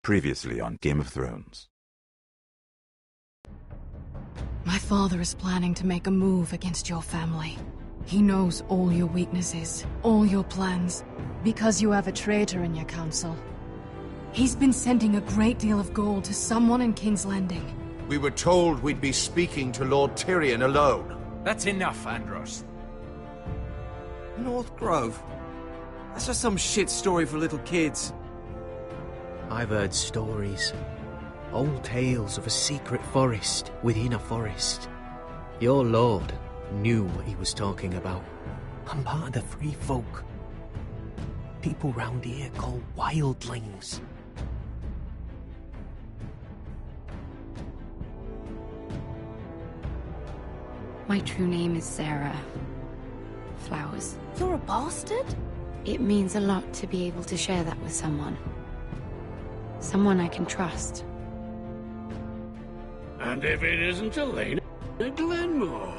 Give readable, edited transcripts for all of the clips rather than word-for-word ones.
Previously on Game of Thrones. My father is planning to make a move against your family. He knows all your weaknesses, all your plans, because you have a traitor in your council. He's been sending a great deal of gold to someone in King's Landing. We were told we'd be speaking to Lord Tyrion alone. That's enough, Andros. North Grove? That's just some shit story for little kids. I've heard stories. Old tales of a secret forest within a forest. Your lord knew what he was talking about. I'm part of the free folk. People round here call wildlings. My true name is Sarah Flowers. You're a bastard? It means a lot to be able to share that with someone. Someone I can trust. And if it isn't Elena Glenmore,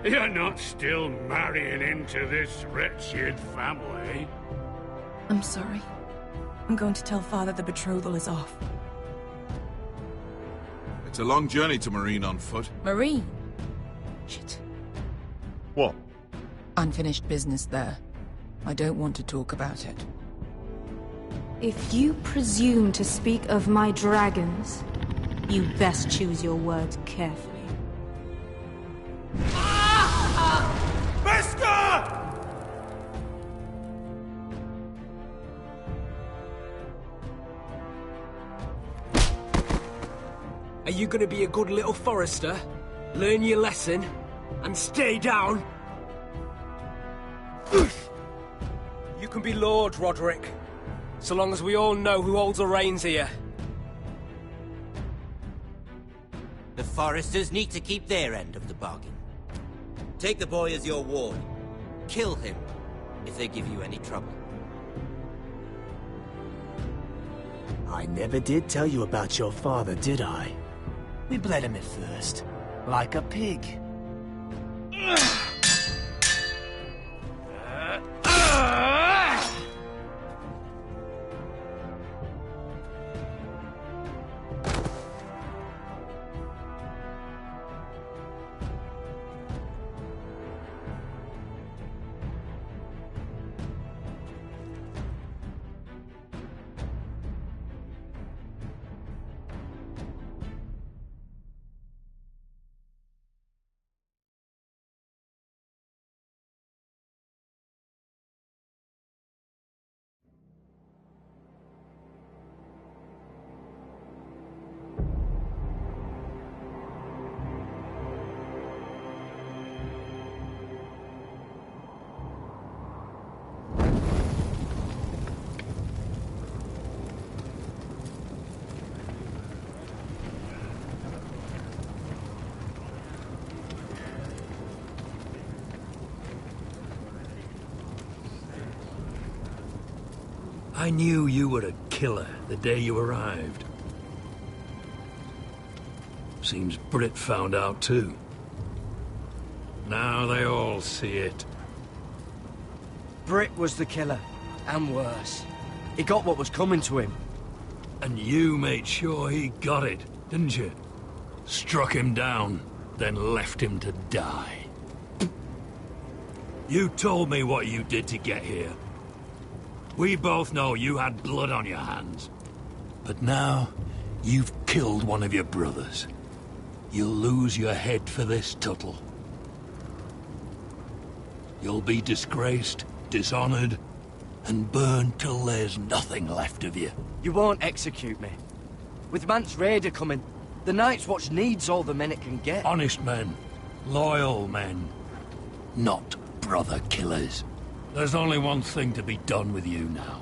you're not still marrying into this wretched family. I'm sorry. I'm going to tell Father the betrothal is off. It's a long journey to Marine on foot. Marine? Shit. What? Unfinished business there. I don't want to talk about it. If you presume to speak of my dragons, you best choose your words carefully. Are you gonna be a good little forester? Learn your lesson? And stay down? You can be Lord, Roderick. So long as we all know who holds the reins here. The Foresters need to keep their end of the bargain. Take the boy as your ward. Kill him if they give you any trouble. I never did tell you about your father, did I? We bled him at first, like a pig. I knew you were a killer the day you arrived. Seems Britt found out too. Now they all see it. Britt was the killer, and worse. He got what was coming to him. And you made sure he got it, didn't you? Struck him down, then left him to die. You told me what you did to get here. We both know you had blood on your hands. But now, you've killed one of your brothers. You'll lose your head for this, Tuttle. You'll be disgraced, dishonored, and burned till there's nothing left of you. You won't execute me. With Mance Raider coming, the Night's Watch needs all the men it can get. Honest men. Loyal men. Not brother killers. There's only one thing to be done with you now.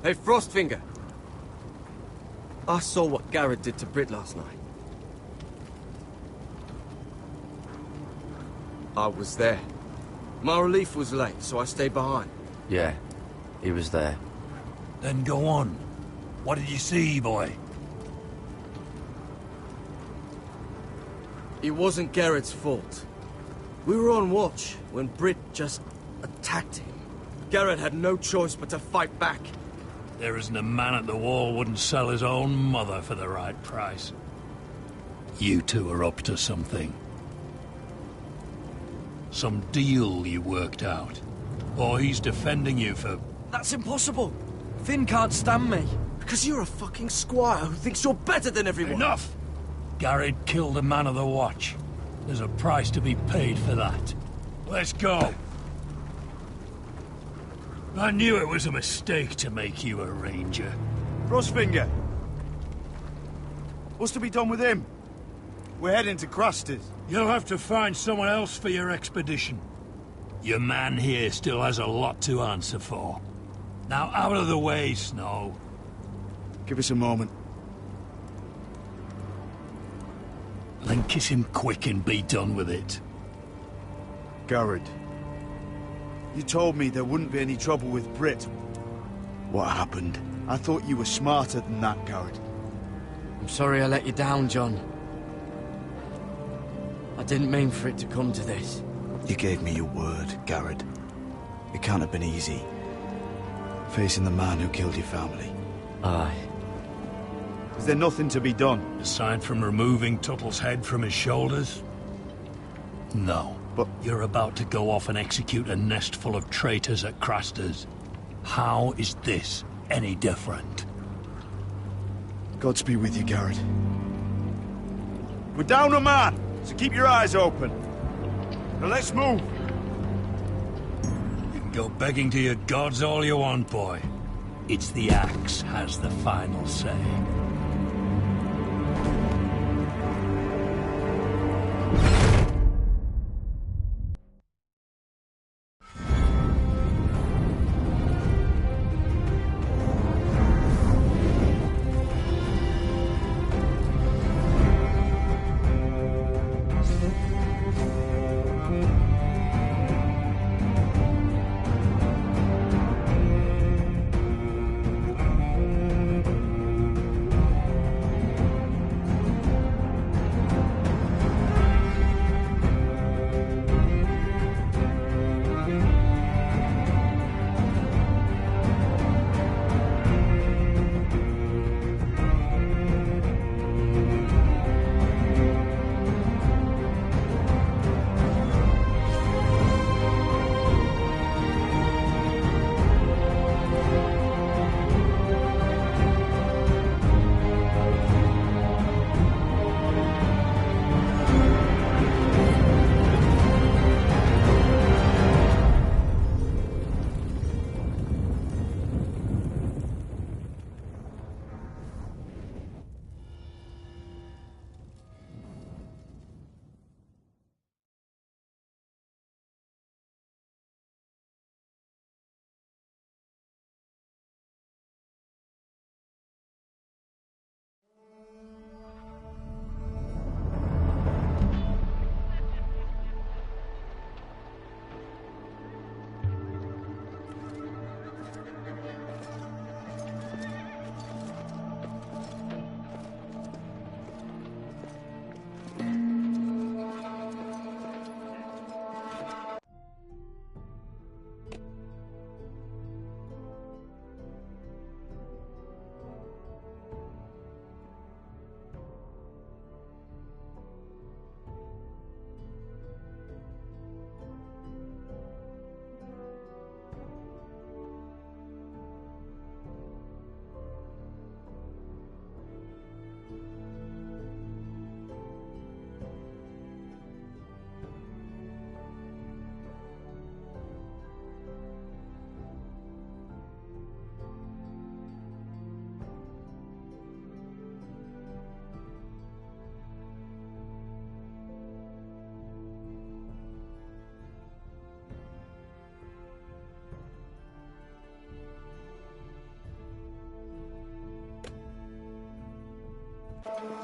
Hey, Frostfinger. I saw what Garrett did to Britt last night. I was there. My relief was late, so I stayed behind. Yeah, he was there. Then go on. What did you see, boy? It wasn't Garrett's fault. We were on watch when Britt just attacked him. Garrett had no choice but to fight back. There isn't a man at the wall wouldn't sell his own mother for the right price. You two are up to something. Some deal you worked out. Or he's defending you for... That's impossible. Finn can't stand me. Because you're a fucking squire who thinks you're better than everyone. Enough! Garrett killed a man of the watch. There's a price to be paid for that. Let's go. I knew it was a mistake to make you a ranger. Frostfinger. What's to be done with him? We're heading to Craster's. You'll have to find someone else for your expedition. Your man here still has a lot to answer for. Now out of the way, Snow. Give us a moment. Then kiss him quick and be done with it. Garrett. You told me there wouldn't be any trouble with Brit. What happened? I thought you were smarter than that, Garrett. I'm sorry I let you down, John. I didn't mean for it to come to this. You gave me your word, Garrett. It can't have been easy. Facing the man who killed your family. Aye. Is there nothing to be done? Aside from removing Tuttle's head from his shoulders? No. But you're about to go off and execute a nest full of traitors at Craster's. How is this any different? Godspeed with you, Garrett. We're down a man, so keep your eyes open. Now let's move. You can go begging to your gods all you want, boy. It's the axe has the final say.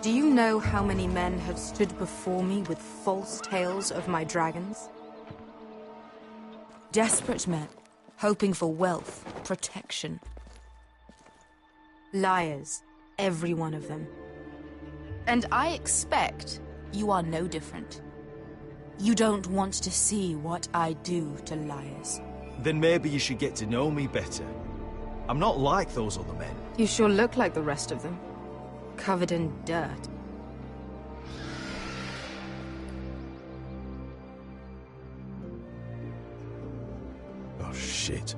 Do you know how many men have stood before me with false tales of my dragons? Desperate men, hoping for wealth, protection. Liars, every one of them. And I expect you are no different. You don't want to see what I do to liars. Then maybe you should get to know me better. I'm not like those other men. You sure look like the rest of them. Covered in dirt. Oh, shit.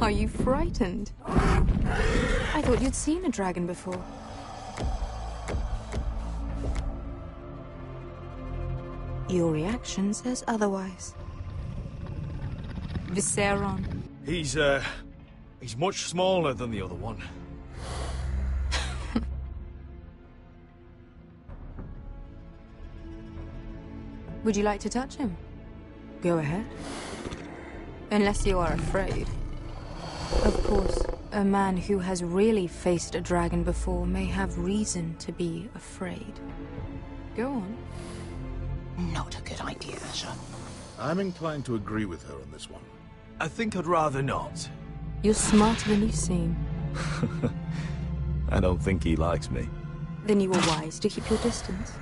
Are you frightened? I thought you'd seen a dragon before. Your reaction says otherwise. Viseron. He's much smaller than the other one. Would you like to touch him? Go ahead. Unless you are afraid. Of course, a man who has really faced a dragon before may have reason to be afraid. Go on. Not a good idea, Asher. I'm inclined to agree with her on this one. I think I'd rather not. You're smarter than you seem. I don't think he likes me. Then you were wise to keep your distance.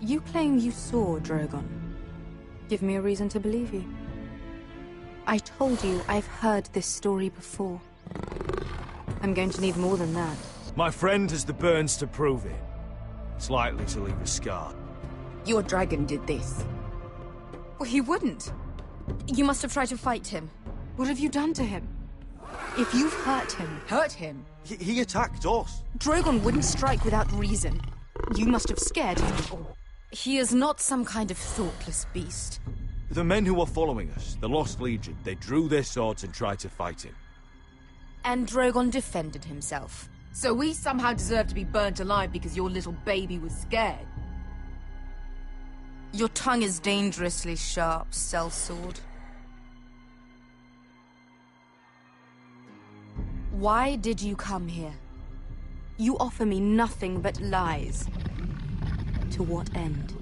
You claim you saw Drogon. Give me a reason to believe you. I told you I've heard this story before. I'm going to need more than that. My friend has the burns to prove it. It's likely to leave a scar. Your dragon did this. Well, he wouldn't. You must have tried to fight him. What have you done to him? If you've hurt him... Hurt him? He attacked us. Drogon wouldn't strike without reason. You must have scared him. He is not some kind of thoughtless beast. The men who were following us, the Lost Legion, they drew their swords and tried to fight him. And Drogon defended himself. So we somehow deserve to be burnt alive because your little baby was scared. Your tongue is dangerously sharp, sellsword. Why did you come here? You offer me nothing but lies. To what end?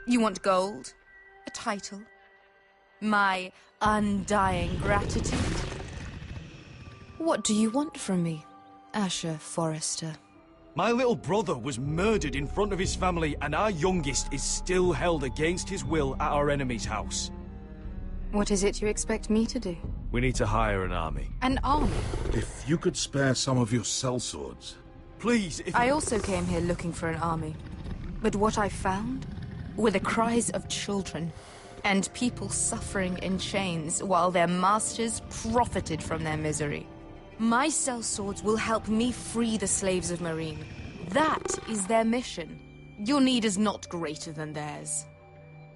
You want gold? A title? My undying gratitude? What do you want from me, Asher Forrester? My little brother was murdered in front of his family, and our youngest is still held against his will at our enemy's house. What is it you expect me to do? We need to hire an army. An army? If you could spare some of your sellswords. Please, if... I also came here looking for an army. But what I found were the cries of children and people suffering in chains while their masters profited from their misery. My sellswords will help me free the slaves of Meereen. That is their mission. Your need is not greater than theirs.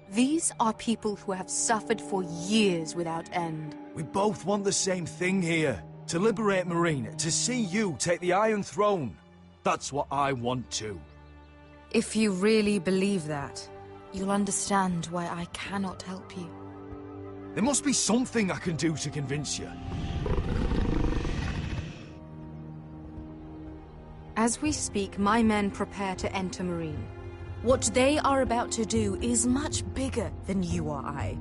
These are people who have suffered for years without end. We both want the same thing here. To liberate Meereen, to see you take the Iron Throne. That's what I want too. If you really believe that, you'll understand why I cannot help you. There must be something I can do to convince you. As we speak, my men prepare to enter Meereen. What they are about to do is much bigger than you or I.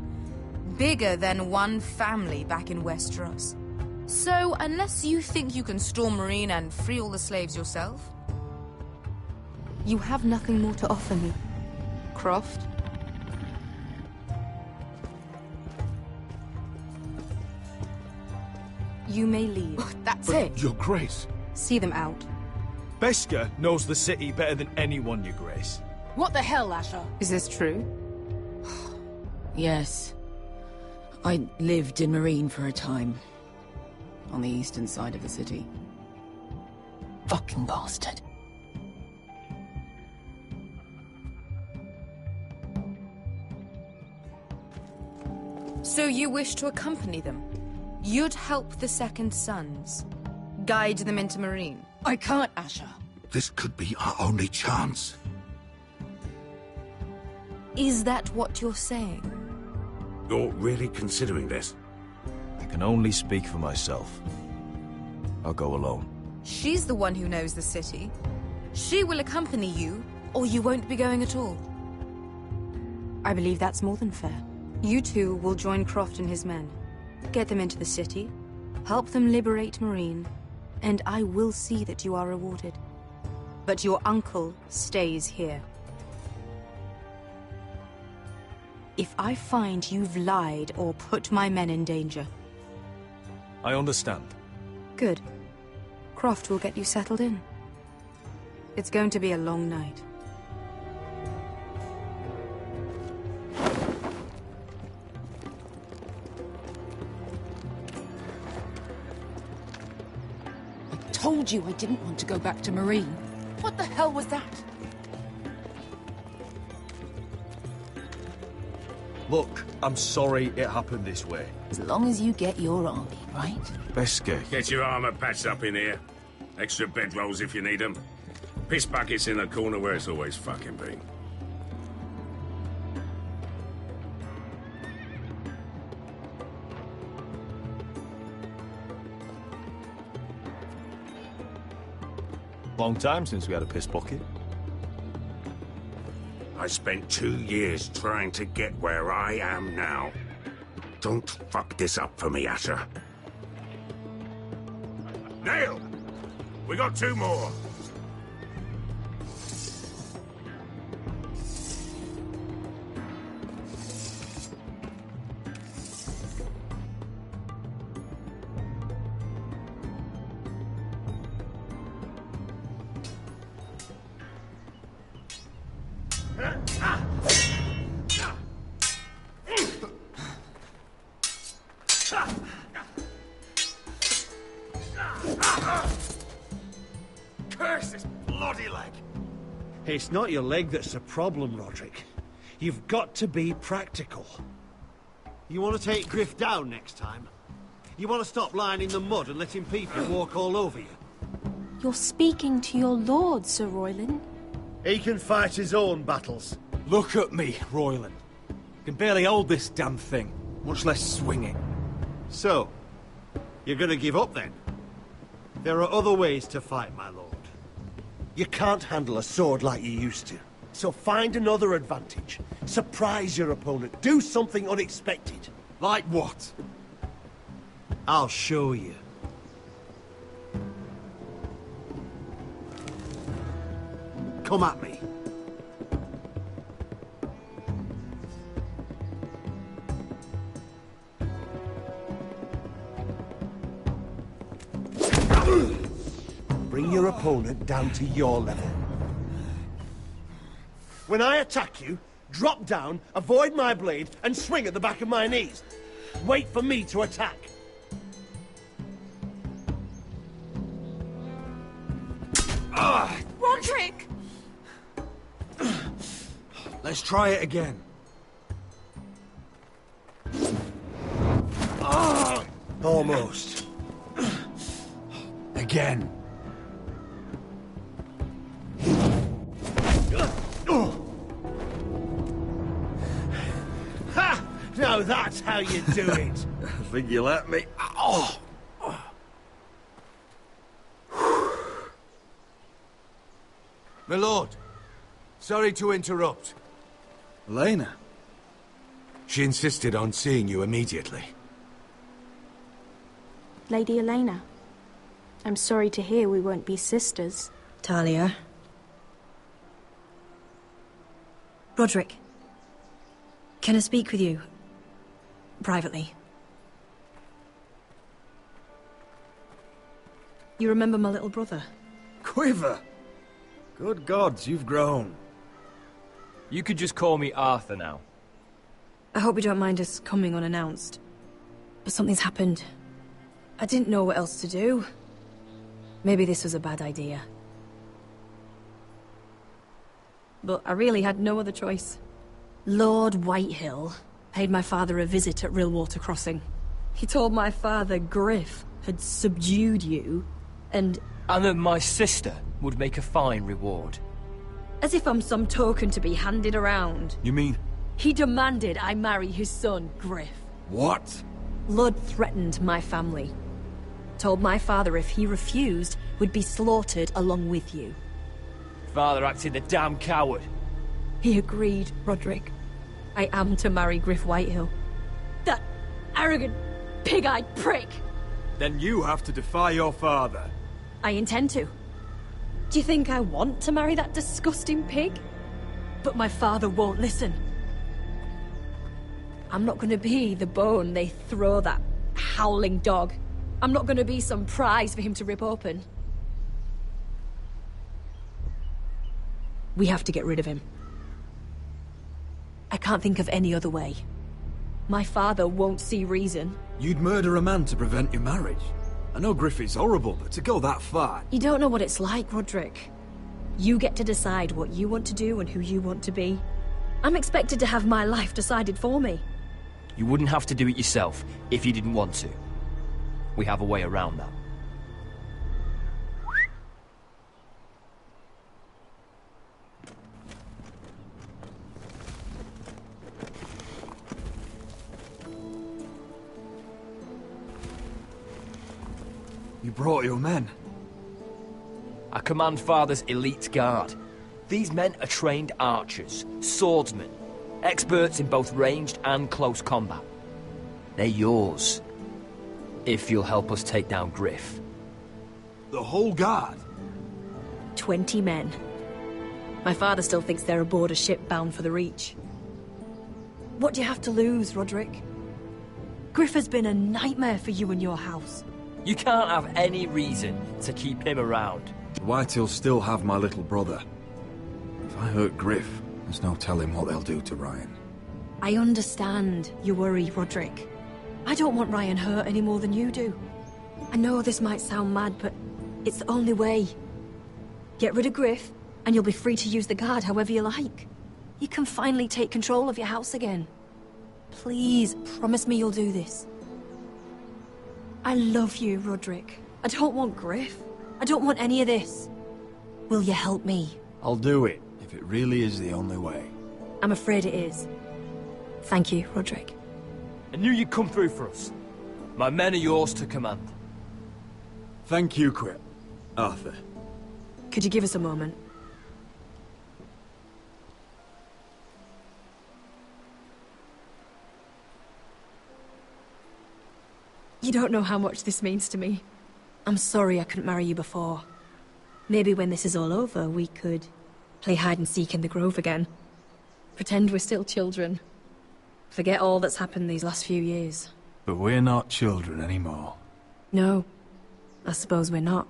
Bigger than one family back in Westeros. So, unless you think you can storm Meereen and free all the slaves yourself... You have nothing more to offer me, Croft. You may leave. That's it. Your Grace. See them out. Beskha knows the city better than anyone, Your Grace. What the hell, Asher? Is this true? Yes. I lived in Meereen for a time. On the eastern side of the city. Fucking bastard. So you wish to accompany them? You'd help the Second Sons? Guide them into Meereen? I can't, Asher. This could be our only chance. Is that what you're saying? You're really considering this? I can only speak for myself. I'll go alone. She's the one who knows the city. She will accompany you, or you won't be going at all. I believe that's more than fair. You two will join Croft and his men. Get them into the city, help them liberate Meereen, and I will see that you are rewarded. But your uncle stays here. if I find you've lied or put my men in danger. I understand. Good. Croft will get you settled in. It's going to be a long night. I told you I didn't want to go back to Marine. What the hell was that? Look, I'm sorry it happened this way. As long as you get your army, right? Best go. Get your armor patched up in here. Extra bedrolls if you need them. Piss buckets in the corner where it's always fucking been. Long time since we had a piss bucket. I spent 2 years trying to get where I am now. Don't fuck this up for me, Asher. Nail! We got 2 more. Curse this bloody leg! It's not your leg that's the problem, Roderick. You've got to be practical. You want to take Griff down next time? You want to stop lying in the mud and letting people walk all over you? You're speaking to your lord, Sir Royland. He can fight his own battles. Look at me, Royland. Can barely hold this damn thing, much less swing it. So, you're gonna give up then? There are other ways to fight, my lord. You can't handle a sword like you used to. So find another advantage. Surprise your opponent. Do something unexpected. Like what? I'll show you. Come at me. Bring your opponent down to your level. When I attack you, drop down, avoid my blade, and swing at the back of my knees. Wait for me to attack. Roderick! Let's try it again. Almost. Again. Ha! Now that's how you do it. I think you let me. Oh! My lord, sorry to interrupt. Elena? She insisted on seeing you immediately. Lady Elena, I'm sorry to hear we won't be sisters. Talia. Roderick. Can I speak with you? Privately. You remember my little brother? Quiver! Good gods, you've grown. You could just call me Arthur now. I hope you don't mind us coming unannounced. But something's happened. I didn't know what else to do. Maybe this was a bad idea. But I really had no other choice. Lord Whitehill paid my father a visit at Rillwater Crossing. He told my father Griff had subdued you, and that my sister would make a fine reward. as if I'm some token to be handed around. You mean? He demanded I marry his son, Griff. What? Lud threatened my family. Told my father if he refused, we'd be slaughtered along with you. Father acted the damn coward. He agreed, Roderick. I am to marry Griff Whitehill. That arrogant, pig-eyed prick! Then you have to defy your father. I intend to. Do you think I want to marry that disgusting pig? But my father won't listen. I'm not gonna be the bone they throw that howling dog. I'm not gonna be some prize for him to rip open. We have to get rid of him. I can't think of any other way. My father won't see reason. You'd murder a man to prevent your marriage. I know Griffith's horrible, but to go that far... You don't know what it's like, Roderick. You get to decide what you want to do and who you want to be. I'm expected to have my life decided for me. You wouldn't have to do it yourself if you didn't want to. We have a way around that. You brought your men. I command Father's elite guard. These men are trained archers, swordsmen, experts in both ranged and close combat. They're yours, if you'll help us take down Griff. The whole guard? 20 men. My father still thinks they're aboard a ship bound for the Reach. What do you have to lose, Roderick? Griff has been a nightmare for you and your house. You can't have any reason to keep him around. The Whitehills still have my little brother. If I hurt Griff, there's no telling what they'll do to Ryan. I understand your worry, Roderick. I don't want Ryan hurt any more than you do. I know this might sound mad, but it's the only way. Get rid of Griff, and you'll be free to use the guard however you like. You can finally take control of your house again. Please, promise me you'll do this. I love you, Roderick. I don't want Griff. I don't want any of this. Will you help me? I'll do it, if it really is the only way. I'm afraid it is. Thank you, Roderick. I knew you'd come through for us. My men are yours to command. Thank you, Quip. Arthur. Could you give us a moment? You don't know how much this means to me. I'm sorry I couldn't marry you before. Maybe when this is all over, we could play hide and seek in the Grove again. Pretend we're still children. Forget all that's happened these last few years. But we're not children anymore. No, I suppose we're not.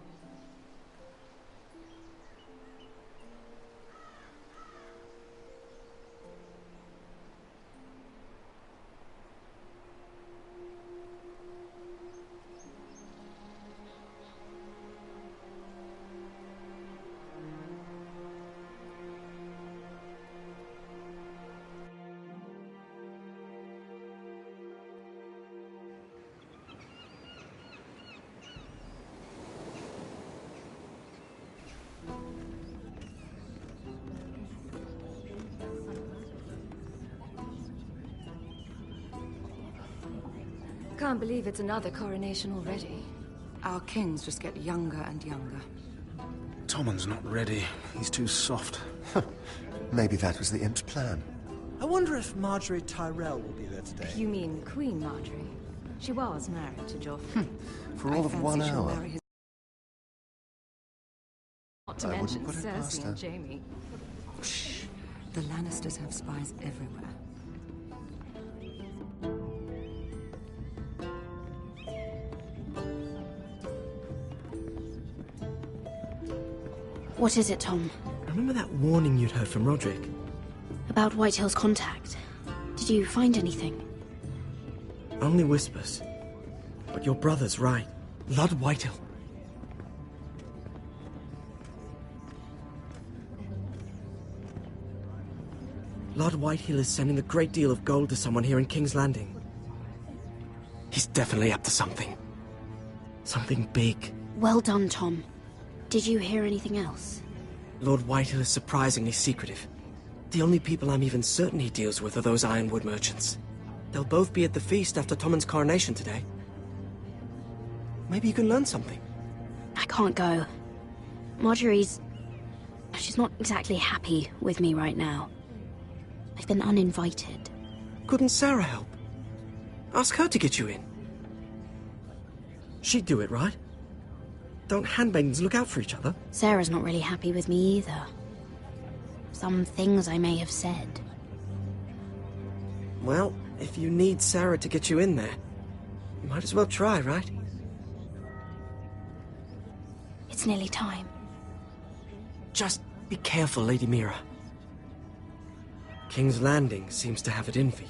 Can't believe it's another coronation already. Our kings just get younger and younger. Tommen's not ready. He's too soft. Maybe that was the imp's plan. I wonder if Marjorie Tyrell will be there today. You mean Queen Marjorie? She was married to Joffrey. For all of 1 hour. Not to mention Cersei and Jaime. Shh. The Lannisters have spies everywhere. What is it, Tom? Remember that warning you'd heard from Roderick? About Whitehill's contact. Did you find anything? Only whispers. But your brother's right. Lord Whitehill. Lord Whitehill is sending a great deal of gold to someone here in King's Landing. He's definitely up to something. Something big. Well done, Tom. Did you hear anything else? Lord Whitehill is surprisingly secretive. The only people I'm even certain he deals with are those ironwood merchants. They'll both be at the feast after Tommen's coronation today. Maybe you can learn something. I can't go. Marjorie's... she's not exactly happy with me right now. I've been uninvited. Couldn't Sarah help? Ask her to get you in. She'd do it, right? Don't handmaidens look out for each other? Sarah's not really happy with me either. Some things I may have said. Well, If you need Sarah to get you in there, you might as well try, right? It's nearly time. Just be careful, Lady Mira. King's Landing seems to have it in for you.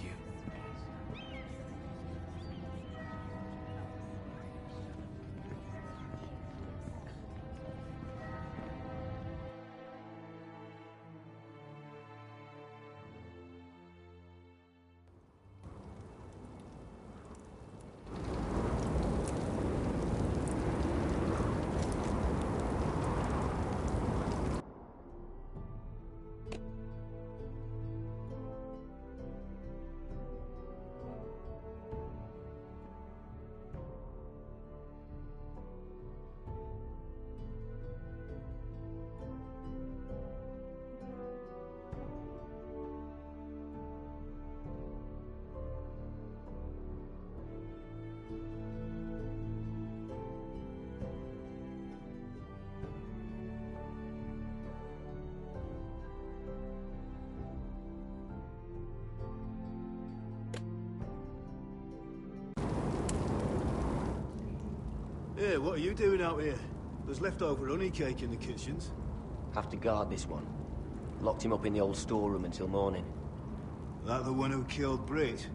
Hey, what are you doing out here? There's leftover honey cake in the kitchens. Have to guard this one. Locked him up in the old storeroom until morning. That the one who killed Brit?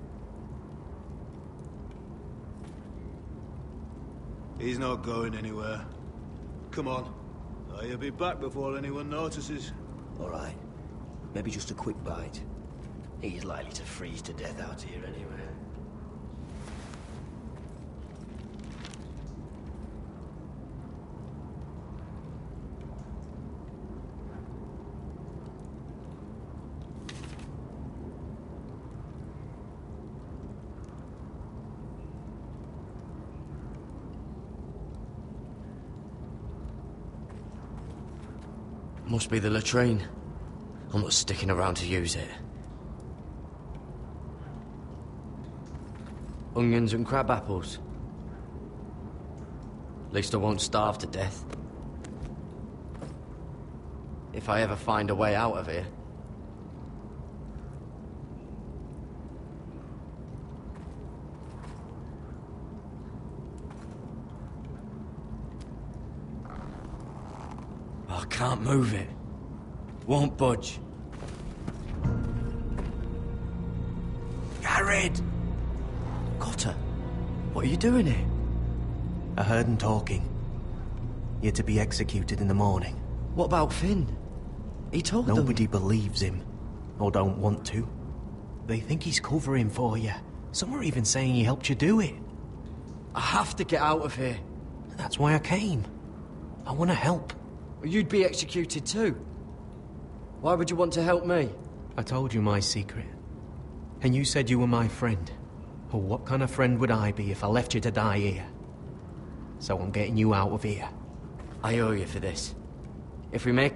He's not going anywhere. Come on. He'll be back before anyone notices. All right. Maybe just a quick bite. He's likely to freeze to death out here anyway. Must be the latrine. I'm not sticking around to use it. Onions and crab apples. At least I won't starve to death. If I ever find a way out of here. I can't move it. Won't budge. Garrett! Cotter, what are you doing here? I heard him talking. You're to be executed in the morning. What about Finn? He told them. Nobody believes him, or don't want to. They think he's covering for you. Some are even saying he helped you do it. I have to get out of here. That's why I came. I want to help. You'd be executed too. Why would you want to help me? I told you my secret. And you said you were my friend. Well, what kind of friend would I be if I left you to die here? So I'm getting you out of here. I owe you for this. If we make...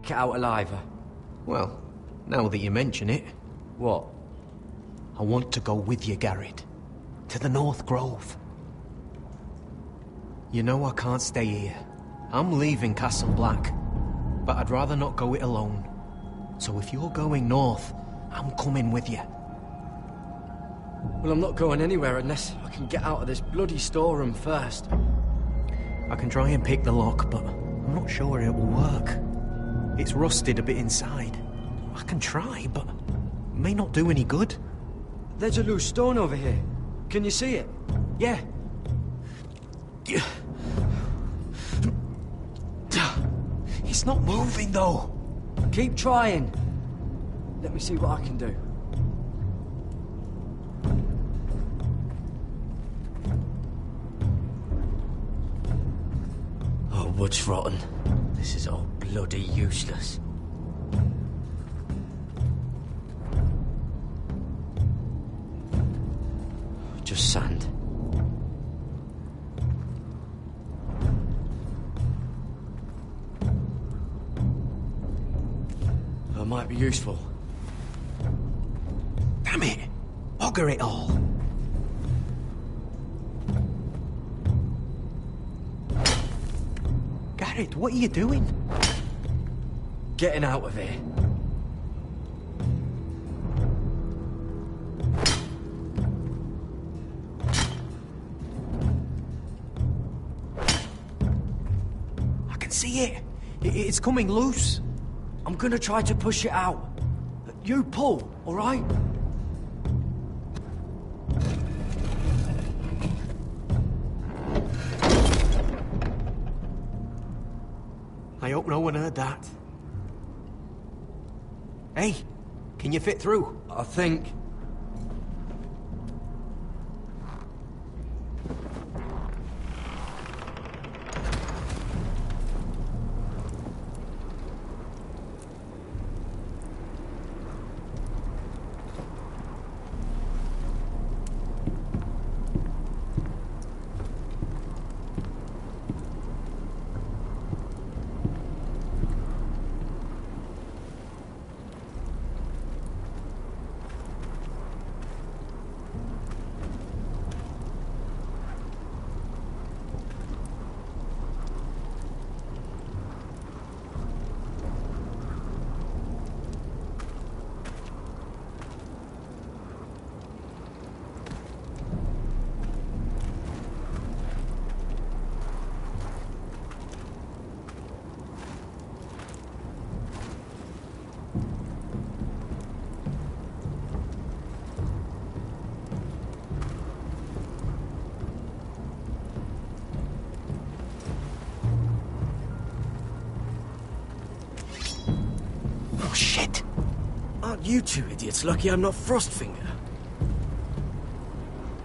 Get out alive. Well, now that you mention it... What? I want to go with you, Garrett. To the North Grove. You know I can't stay here. I'm leaving Castle Black. But I'd rather not go it alone. So if you're going north, I'm coming with you. Well, I'm not going anywhere unless I can get out of this bloody storeroom first. I can try and pick the lock, but I'm not sure it will work. It's rusted a bit inside. I can try, but it may not do any good. There's a loose stone over here. Can you see it? Yeah. It's not moving, though. Keep trying. Let me see what I can do. wood's rotten. This is all bloody useless. Just sand. That might be useful. Damn it! Bugger it all! Garrett, what are you doing? Getting out of here. I can see it. It's coming loose. I'm gonna try to push it out. You pull, all right? I hope no one heard that. Hey, can you fit through? I think. Aren't you two idiots lucky I'm not Frostfinger?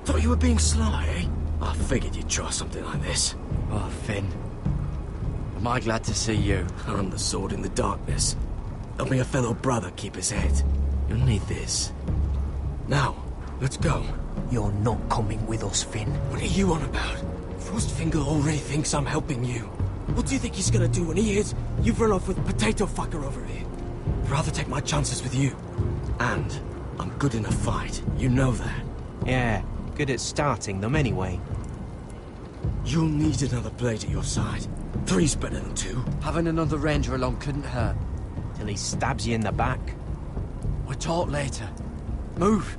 Thought you were being sly, eh? I figured you'd try something like this. Oh, Finn. Am I glad to see you? I'm the sword in the darkness. Helping a fellow brother keep his head. You'll need this. Now, let's go. You're not coming with us, Finn. What are you on about? Frostfinger already thinks I'm helping you. What do you think he's gonna do when he hears you've run off with Potato Fucker over here? I'd rather take my chances with you. And I'm good in a fight. You know that. Yeah, good at starting them anyway. You'll need another blade at your side. 3's better than 2. Having another ranger along couldn't hurt. Till he stabs you in the back. We'll talk later. Move!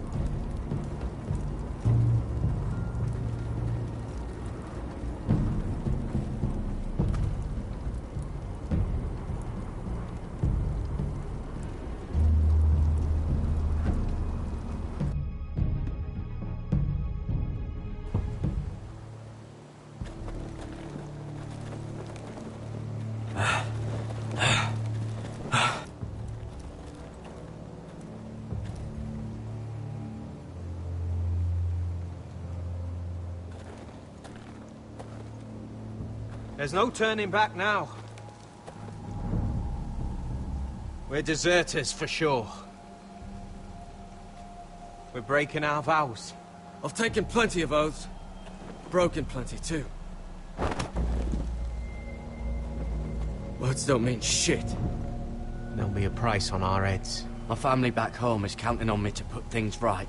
There's no turning back now. We're deserters for sure. We're breaking our vows. I've taken plenty of oaths. Broken plenty too. Words don't mean shit. There'll be a price on our heads. My family back home is counting on me to put things right.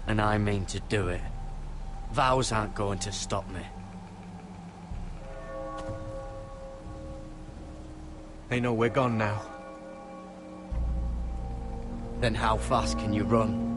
And I mean to do it. Vows aren't going to stop me. They know we're gone now. Then how fast can you run?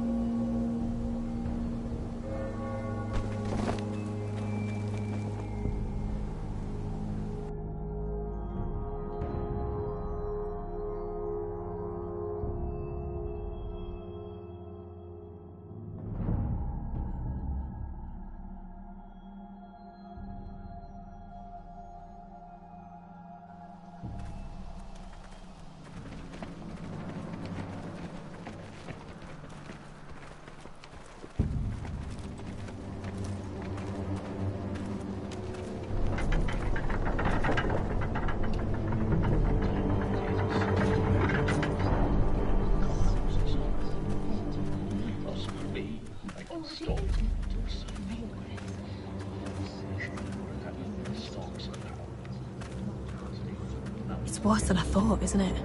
worse than I thought, isn't it?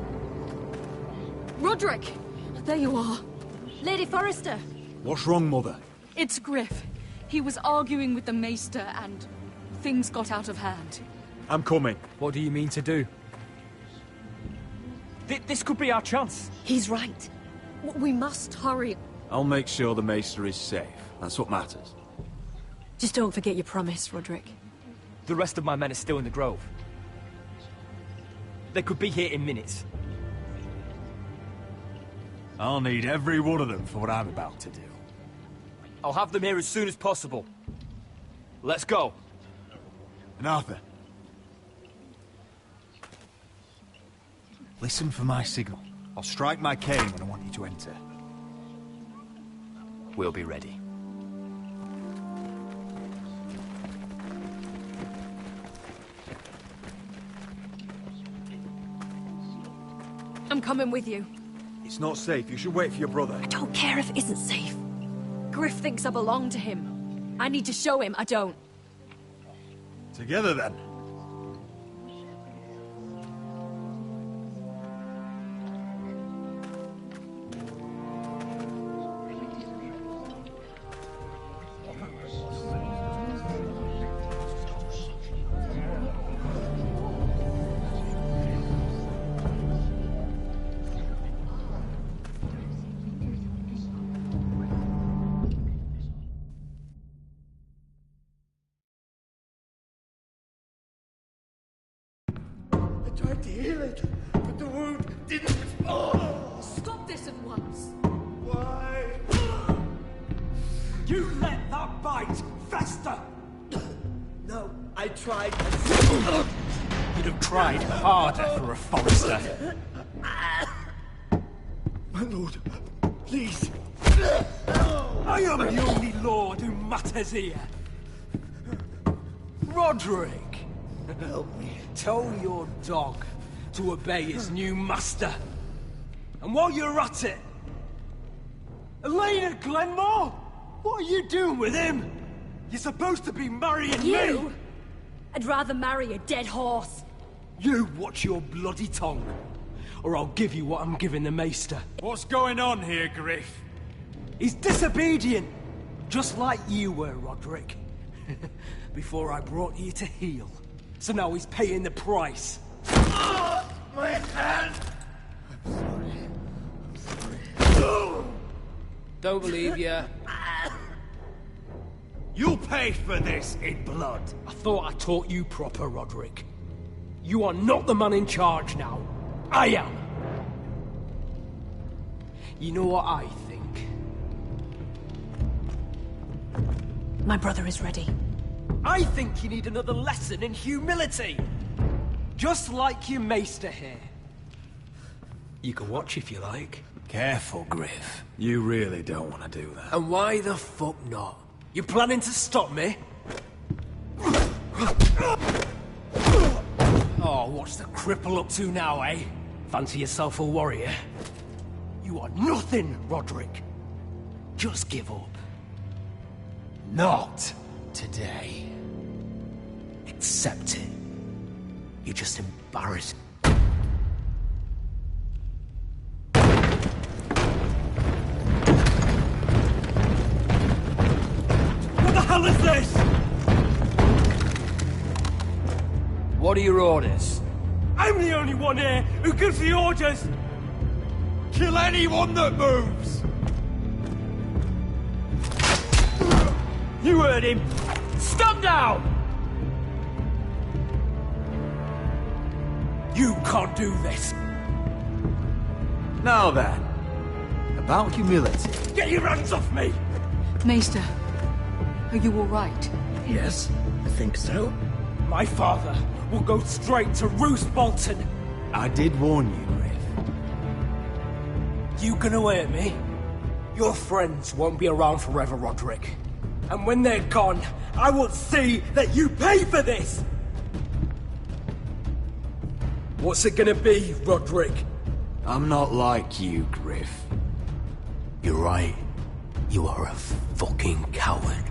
Roderick! There you are. Lady Forrester! What's wrong, Mother? It's Griff. He was arguing with the Maester and things got out of hand. I'm coming. What do you mean to do? This could be our chance. He's right. We must hurry. I'll make sure the Maester is safe. That's what matters. Just don't forget your promise, Roderick. The rest of my men are still in the grove. They could be here in minutes. I'll need every one of them for what I'm about to do. I'll have them here as soon as possible. Let's go. And Arthur, listen for my signal. I'll strike my cane when I want you to enter. We'll be ready. I'm coming with you. It's not safe. You should wait for your brother. I don't care if it isn't safe. Griff thinks I belong to him. I need to show him I don't. Together, then. Tried to heal it, but the wound didn't respond. Stop this at once. Why? You let that bite fester! No, I tried. You'd have tried harder for a Forrester. My lord, please. I am the only lord who matters here. Roderick! Help me. Tell your dog to obey his new master. And while you're at it... Elena Glenmore? What are you doing with him? You're supposed to be marrying You? me! I'd rather marry a dead horse. You watch your bloody tongue, or I'll give you what I'm giving the Maester. What's going on here, Griff? He's disobedient, just like you were, Roderick. Before I brought you to heel. So now he's paying the price. My hand! I'm sorry. Don't believe ya. You'll pay for this in blood. I thought I taught you proper, Roderick. You are not the man in charge now. I am. You know what I think? My brother is ready. I think you need another lesson in humility. Just like your maester here. You can watch if you like. Careful, Griff. You really don't want to do that. And why the fuck not? You planning to stop me? Oh, what's the cripple up to now, eh? Fancy yourself a warrior? You are nothing, Roderick. Just give up. Not today. Accept it. You're just embarrassed. What the hell is this? What are your orders? I'm the only one here who gives the orders. Kill anyone that moves. You heard him. Stand down! You can't do this. Now then, about humility. Get your hands off me! Maester, are you all right? Yes, I think so. My father will go straight to Roose Bolton. I did warn you, Griff. You gonna hurt me? Your friends won't be around forever, Roderick. And when they're gone, I will see that you pay for this! What's it gonna be, Roderick? I'm not like you, Griff. You're right. You are a fucking coward.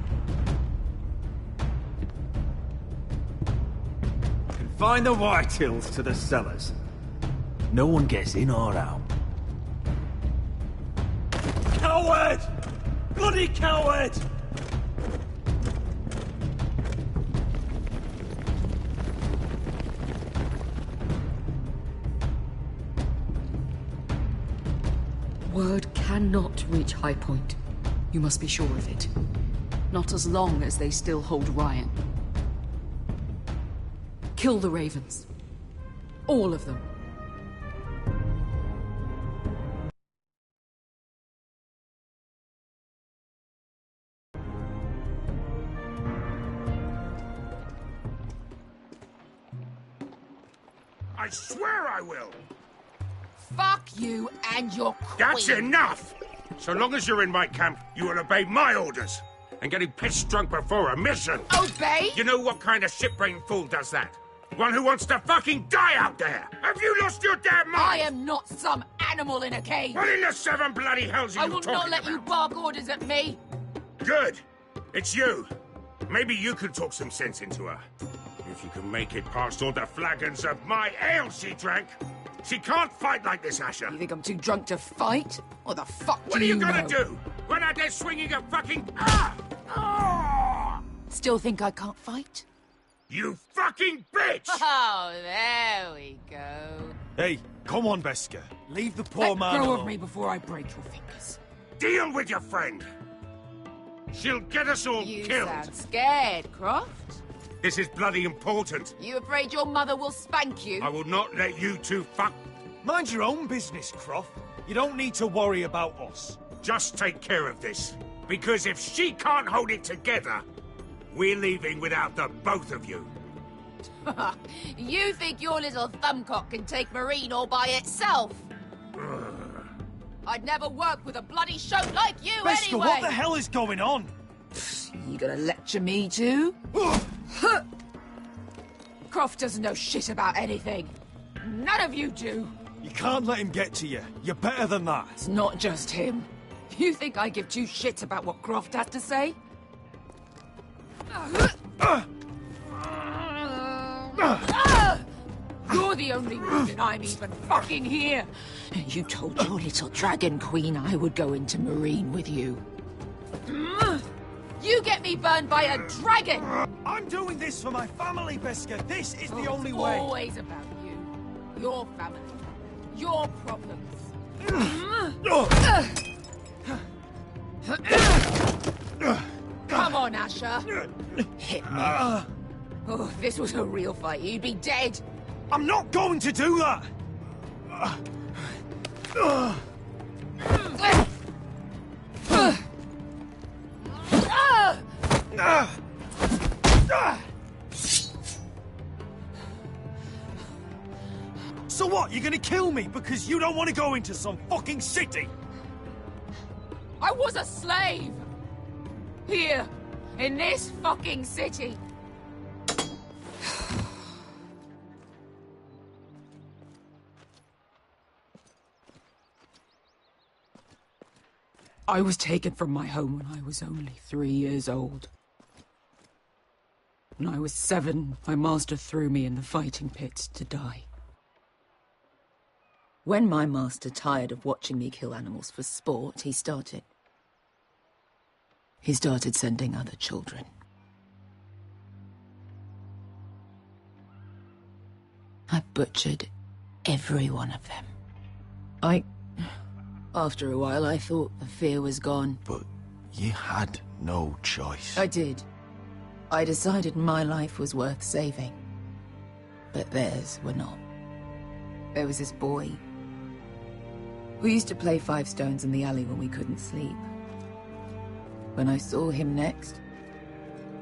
Confine the Whitehills to the cellars. No one gets in or out. Coward! Bloody coward! Word cannot reach High Point. You must be sure of it. Not as long as they still hold Ryan. Kill the Ravens. All of them. I swear I will! Fuck you and your queen. That's enough! So long as you're in my camp, you will obey my orders. And getting pissed drunk before a mission. Obey? You know what kind of shit-brained fool does that? One who wants to fucking die out there! Have you lost your damn mind? I am not some animal in a cage. What in the seven bloody hells are I you will talking not let about? you bark orders at me. Good. It's you. Maybe you can talk some sense into her. If you can make it past all the flagons of my ale she drank. She can't fight like this, Asher. You think I'm too drunk to fight? What the fuck What do are you know? gonna do? Run out there swinging a fucking... Still think I can't fight? You fucking bitch! Oh, there we go. Hey, come on, Beskar. Leave the poor Let man go alone. of me before I break your fingers. Deal with your friend. She'll get us all You killed. sound scared, Croft. This is bloody important. You afraid your mother will spank you? I will not let you two fuck... Mind your own business, Croft. You don't need to worry about us. Just take care of this. Because if she can't hold it together, we're leaving without the both of you. You think your little thumbcock can take Marine all by itself? I'd never work with a bloody shote like you Beskar, anyway! what the hell is going on? You gonna lecture me too? Croft doesn't know shit about anything. None of you do. You can't let him get to you. You're better than that. It's not just him. You think I give two shits about what Croft has to say? You're the only reason I'm even fucking here. You told your little dragon queen I would go into Marine with you. You get me burned by a dragon! I'm doing this for my family, Beskar. This is the only It's way. always about you. Your family. Your problems. Come on, Asher. Hit me. Oh, if this was a real fight, you'd be dead. I'm not going to do that! So what, you're gonna kill me because you don't want to go into some fucking city? I was a slave! Here, in this fucking city. I was taken from my home when I was only 3 years old. When I was 7, my master threw me in the fighting pits to die. When my master tired of watching me kill animals for sport, he started sending other children. I butchered every one of them. After a while, I thought the fear was gone. But you had no choice. I did. I decided my life was worth saving. But theirs were not. There was this boy. We used to play 5 stones in the alley when we couldn't sleep. When I saw him next,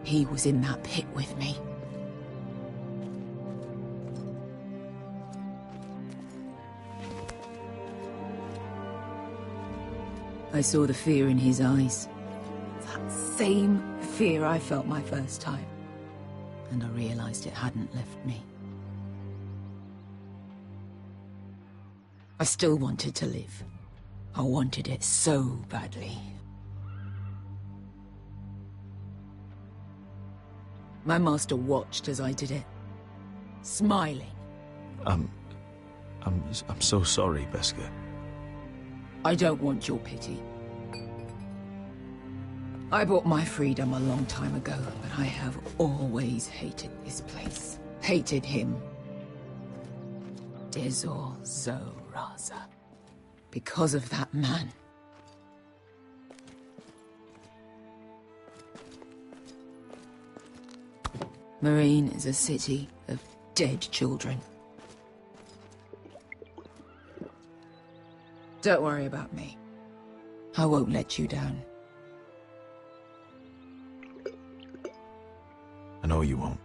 he was in that pit with me. I saw the fear in his eyes. That same fear I felt my first time. And I realized it hadn't left me. I still wanted to live. I wanted it so badly. My master watched as I did it, smiling. I'm I'm so sorry, Beskha. I don't want your pity. I bought my freedom a long time ago, but I have always hated this place. Hated him. Dezor Zoraza. Because of that man. Marine is a city of dead children. Don't worry about me. I won't let you down. I know you won't.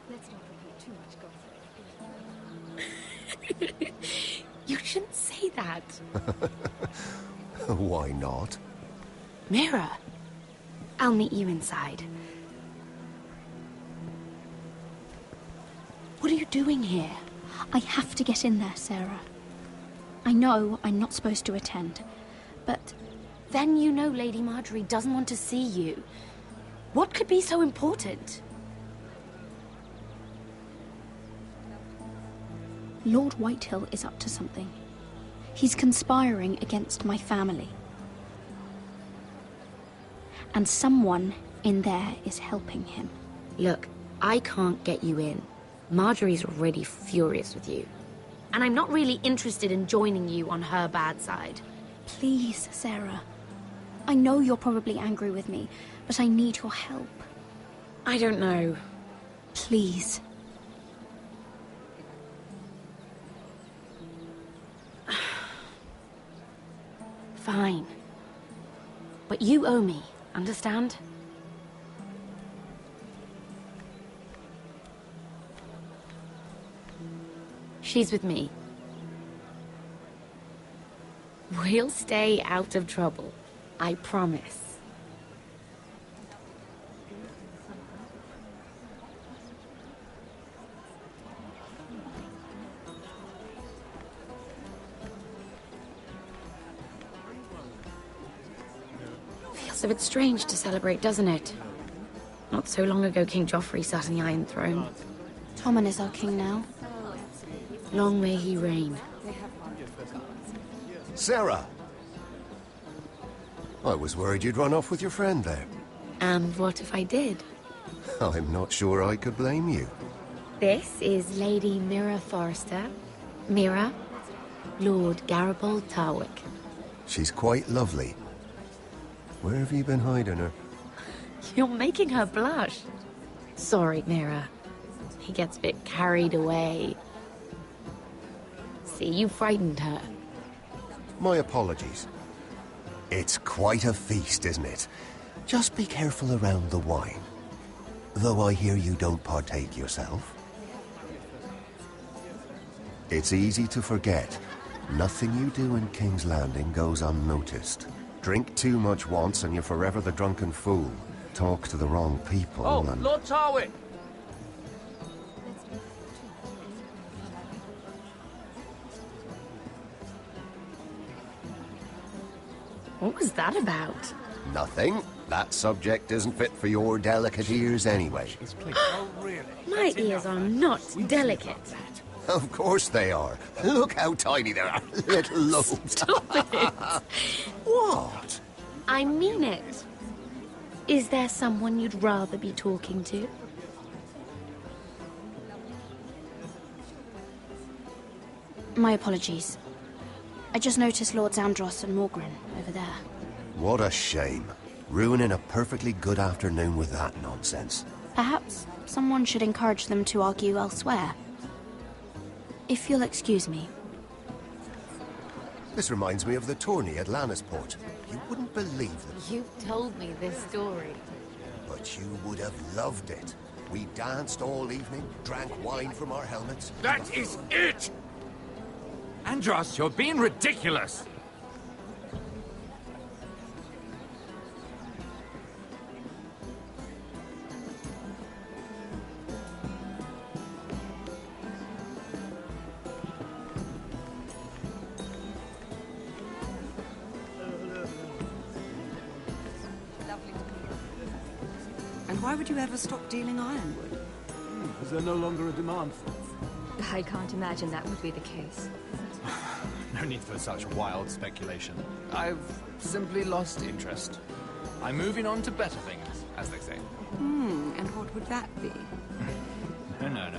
Let's not repeat too much gossip. You shouldn't say that. Why not? Mira, I'll meet you inside. What are you doing here? I have to get in there, Sarah. I know I'm not supposed to attend, but then you know Lady Marjorie doesn't want to see you. What could be so important? Lord Whitehill is up to something. He's conspiring against my family. And someone in there is helping him. Look, I can't get you in. Marjorie's already furious with you. And I'm not really interested in joining you on her bad side. Please, Sarah. I know you're probably angry with me, but I need your help. I don't know. Please. Fine. But you owe me, understand? She's with me. We'll stay out of trouble. I promise. Feels a bit strange to celebrate, doesn't it? Not so long ago, King Joffrey sat on the Iron Throne. Tommen is our king now. Long may he reign. Sarah! I was worried you'd run off with your friend there. And what if I did? I'm not sure I could blame you. This is Lady Mira Forrester. Mira, Lord Garibald Tarwick. She's quite lovely. Where have you been hiding her? You're making her blush. Sorry, Mira. He gets a bit carried away. See, you frightened her. My apologies. It's quite a feast, isn't it? Just be careful around the wine. Though I hear you don't partake yourself. It's easy to forget. Nothing you do in King's Landing goes unnoticed. Drink too much once and you're forever the drunken fool. Talk to the wrong people and... Lord Tarwick! What was that about? Nothing. That subject isn't fit for your delicate ears anyway. My ears are not delicate. Of course they are. Look how tiny they are. Little lobes. Stop it. What? I mean it. Is there someone you'd rather be talking to? My apologies. I just noticed Lords Andros and Morgren over there. What a shame. Ruining a perfectly good afternoon with that nonsense. Perhaps someone should encourage them to argue elsewhere. If you'll excuse me. This reminds me of the tourney at Lannisport. You wouldn't believe it. You've told me this story. But you would have loved it. We danced all evening, drank wine from our helmets. That is it! Andros, you're being ridiculous! Why would you ever stop dealing ironwood? Is there no longer a demand for it? I can't imagine that would be the case. No need for such wild speculation. I've simply lost interest. I'm moving on to better things, as they say. And what would that be? No.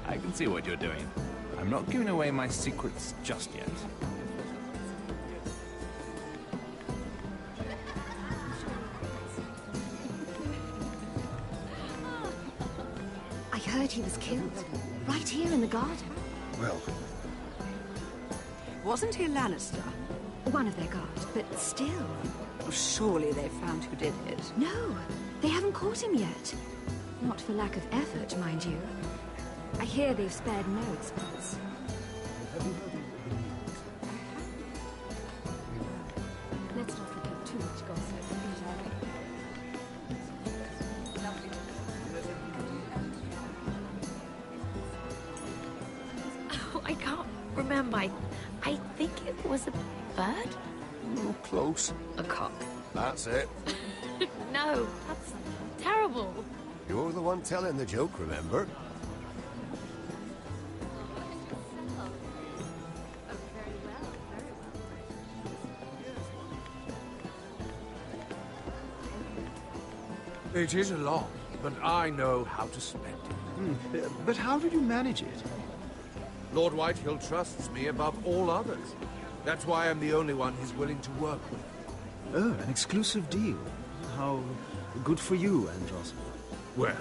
I can see what you're doing. I'm not giving away my secrets just yet. I heard he was killed. Right here in the garden. Well... Wasn't he a Lannister? One of their guard, but still. Well, surely they found who did it. No, they haven't caught him yet. Not for lack of effort, mind you. I hear they've spared no expense. Let's not forget too much gossip. Oh, I can't remember. I think it was a bird? Close. A cock. That's it. No, that's terrible. You're the one telling the joke, remember? It is a lot, but I know how to spend it. But how did you manage it? Lord Whitehill trusts me above all others. That's why I'm the only one he's willing to work with. Oh, an exclusive deal. How good for you, Andros. Well,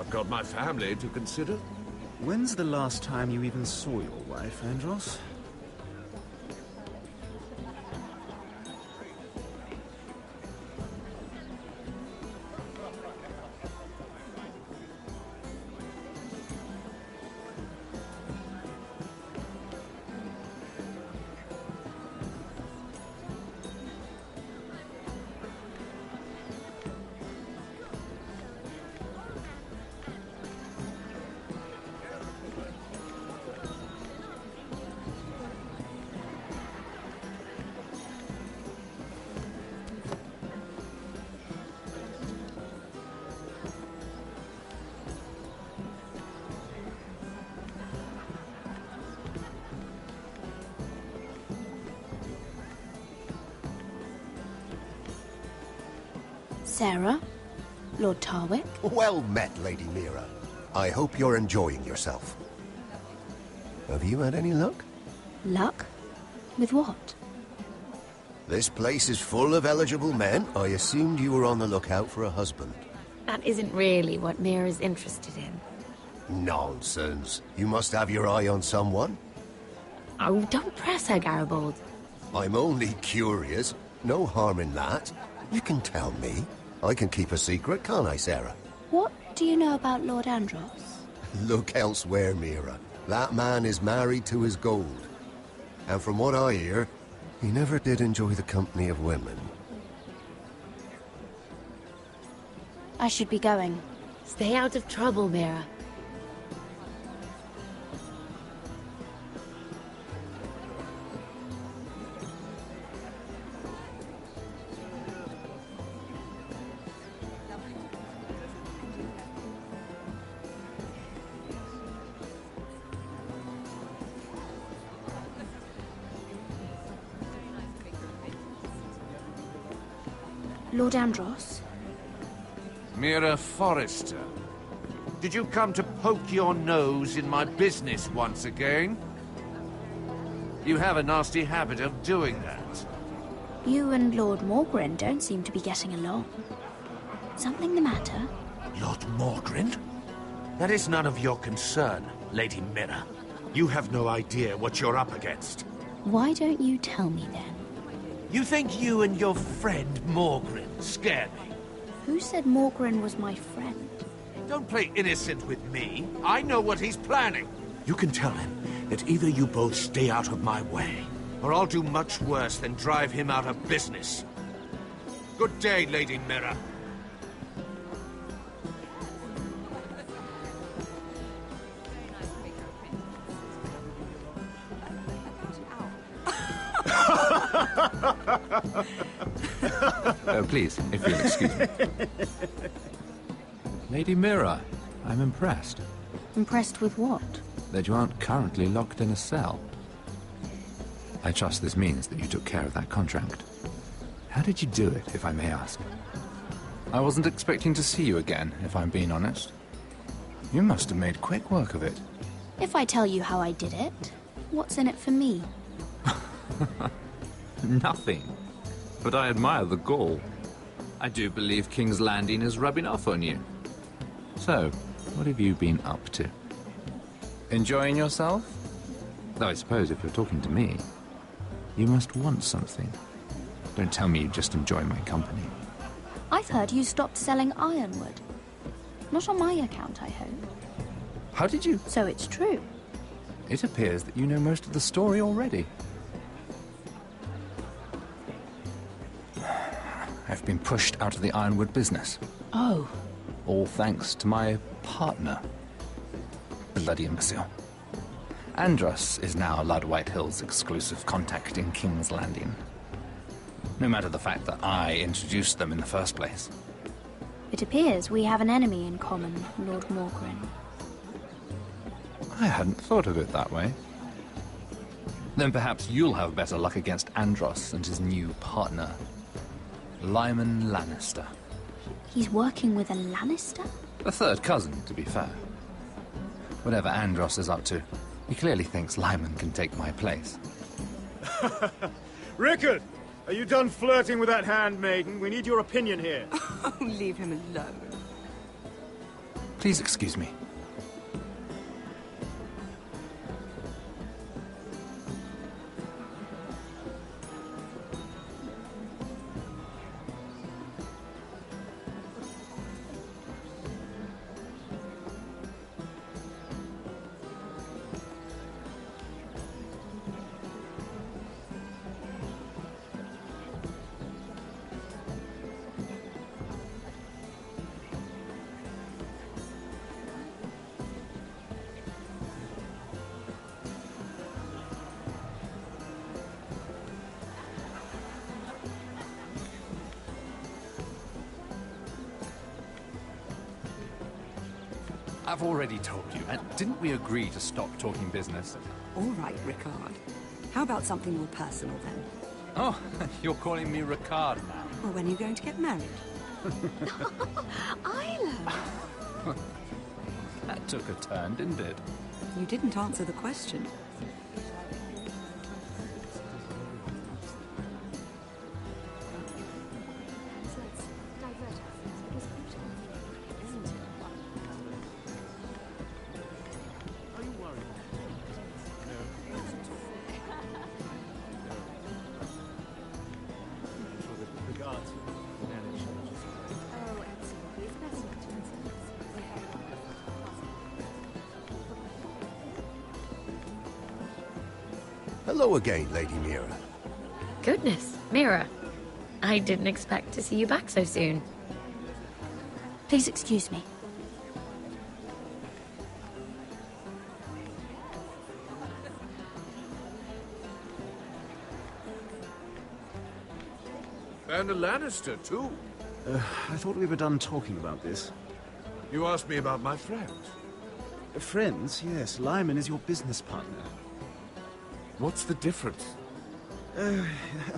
I've got my family to consider. When's the last time you even saw your wife, Andros? Sarah? Lord Tarwick? Well met, Lady Mira. I hope you're enjoying yourself. Have you had any luck? Luck? With what? This place is full of eligible men. I assumed you were on the lookout for a husband. That isn't really what Mira's interested in. Nonsense. You must have your eye on someone. Oh, don't press her, Garibaldi. I'm only curious. No harm in that. You can tell me. I can keep a secret, can't I, Sarah? What do you know about Lord Andros? Look elsewhere, Mira. That man is married to his gold. And from what I hear, he never did enjoy the company of women. I should be going. Stay out of trouble, Mira. Lord Andros? Mira Forrester, did you come to poke your nose in my business once again? You have a nasty habit of doing that. You and Lord Morgren don't seem to be getting along. Something the matter? Lord Morgren? That is none of your concern, Lady Mira. You have no idea what you're up against. Why don't you tell me then? You think you and your friend Morgren scare me? Who said Morgren was my friend? Don't play innocent with me. I know what he's planning. You can tell him that either you both stay out of my way, or I'll do much worse than drive him out of business. Good day, Lady Mira. Please, if you'll excuse me. Lady Mira, I'm impressed. Impressed with what? That you aren't currently locked in a cell. I trust this means that you took care of that contract. How did you do it, if I may ask? I wasn't expecting to see you again, if I'm being honest. You must have made quick work of it. If I tell you how I did it, what's in it for me? Nothing. But I admire the gall. I do believe King's Landing is rubbing off on you. So, what have you been up to? Enjoying yourself? Though I suppose if you're talking to me, you must want something. Don't tell me you just enjoy my company. I've heard you stopped selling ironwood. Not on my account, I hope. How did you? So it's true. It appears that you know most of the story already. I've been pushed out of the ironwood business. Oh. All thanks to my partner. Bloody imbecile. Andros is now Lord Whitehill's exclusive contact in King's Landing. No matter the fact that I introduced them in the first place. It appears we have an enemy in common, Lord Morgren. I hadn't thought of it that way. Then perhaps you'll have better luck against Andros and his new partner, Lyman Lannister. He's working with a Lannister? A third cousin, to be fair. Whatever Andros is up to, he clearly thinks Lyman can take my place. Rickard! Are you done flirting with that handmaiden? We need your opinion here. Oh, leave him alone. Please excuse me. I've already told you, and didn't we agree to stop talking business? All right, Ricard. How about something more personal, then? Oh, you're calling me Ricard now. Well, when are you going to get married? Isla! That took a turn, didn't it? You didn't answer the question. Hello again, Lady Mira. Goodness, Mira. I didn't expect to see you back so soon. Please excuse me. And a Lannister, too. I thought we were done talking about this. You asked me about my friends. Friends? Yes. Lyman is your business partner. What's the difference?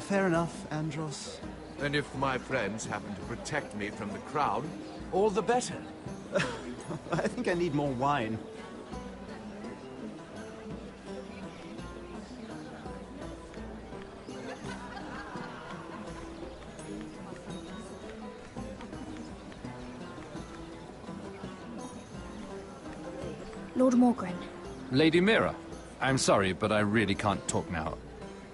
Fair enough, Andros. And if my friends happen to protect me from the crowd, all the better. I think I need more wine. Lord Morgren. Lady Mira, I'm sorry, but I really can't talk now.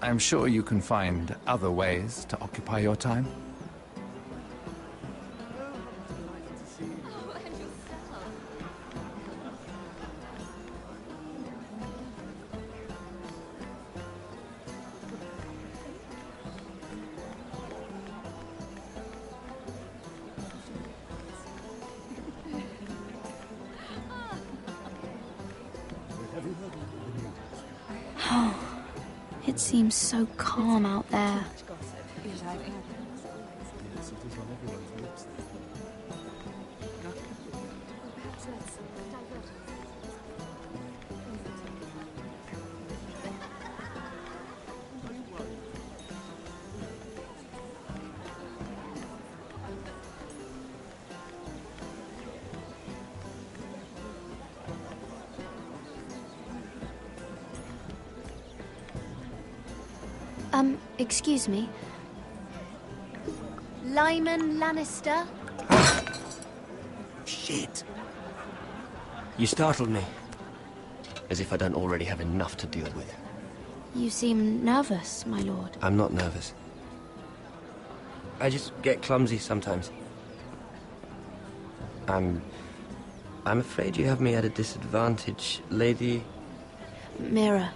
I'm sure you can find other ways to occupy your time. It seems so calm out there. Excuse me. Lyman Lannister? Shit. You startled me. As if I don't already have enough to deal with. You seem nervous, my lord. I'm not nervous. I just get clumsy sometimes. I'm afraid you have me at a disadvantage, Lady... Mira.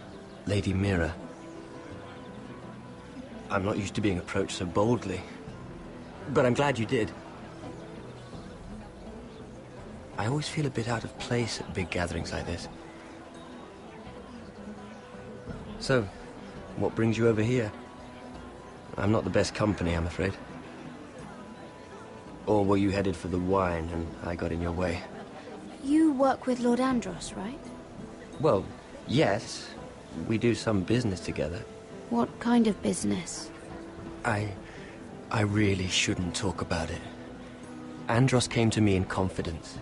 Lady Mira. I'm not used to being approached so boldly. But I'm glad you did. I always feel a bit out of place at big gatherings like this. So, what brings you over here? I'm not the best company, I'm afraid. Or were you headed for the wine and I got in your way? You work with Lord Andros, right? Well, yes. We do some business together. What kind of business? I really shouldn't talk about it. Andros came to me in confidence.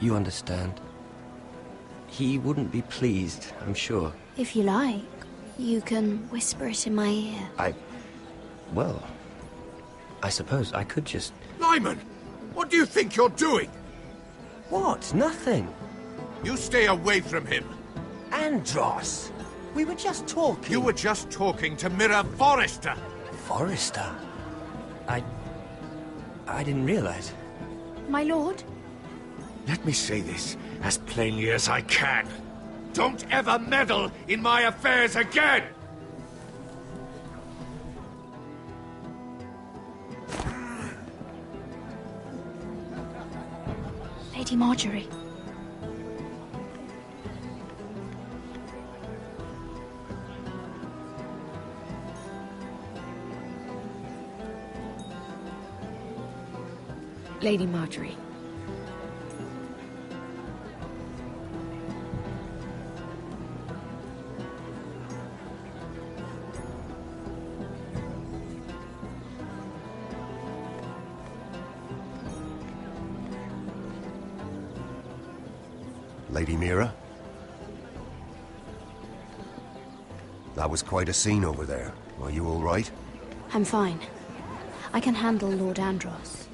You understand? He wouldn't be pleased, I'm sure. If you like, you can whisper it in my ear. Well, I suppose I could just... Lyman! What do you think you're doing? What? Nothing. You stay away from him. Andros! We were just talking. You were just talking to Mira Forrester. Forrester? I didn't realize. My lord? Let me say this as plainly as I can. Don't ever meddle in my affairs again! Lady Marjorie. Lady Marjorie. Lady Mira? That was quite a scene over there. Are you all right? I'm fine. I can handle Lord Andros.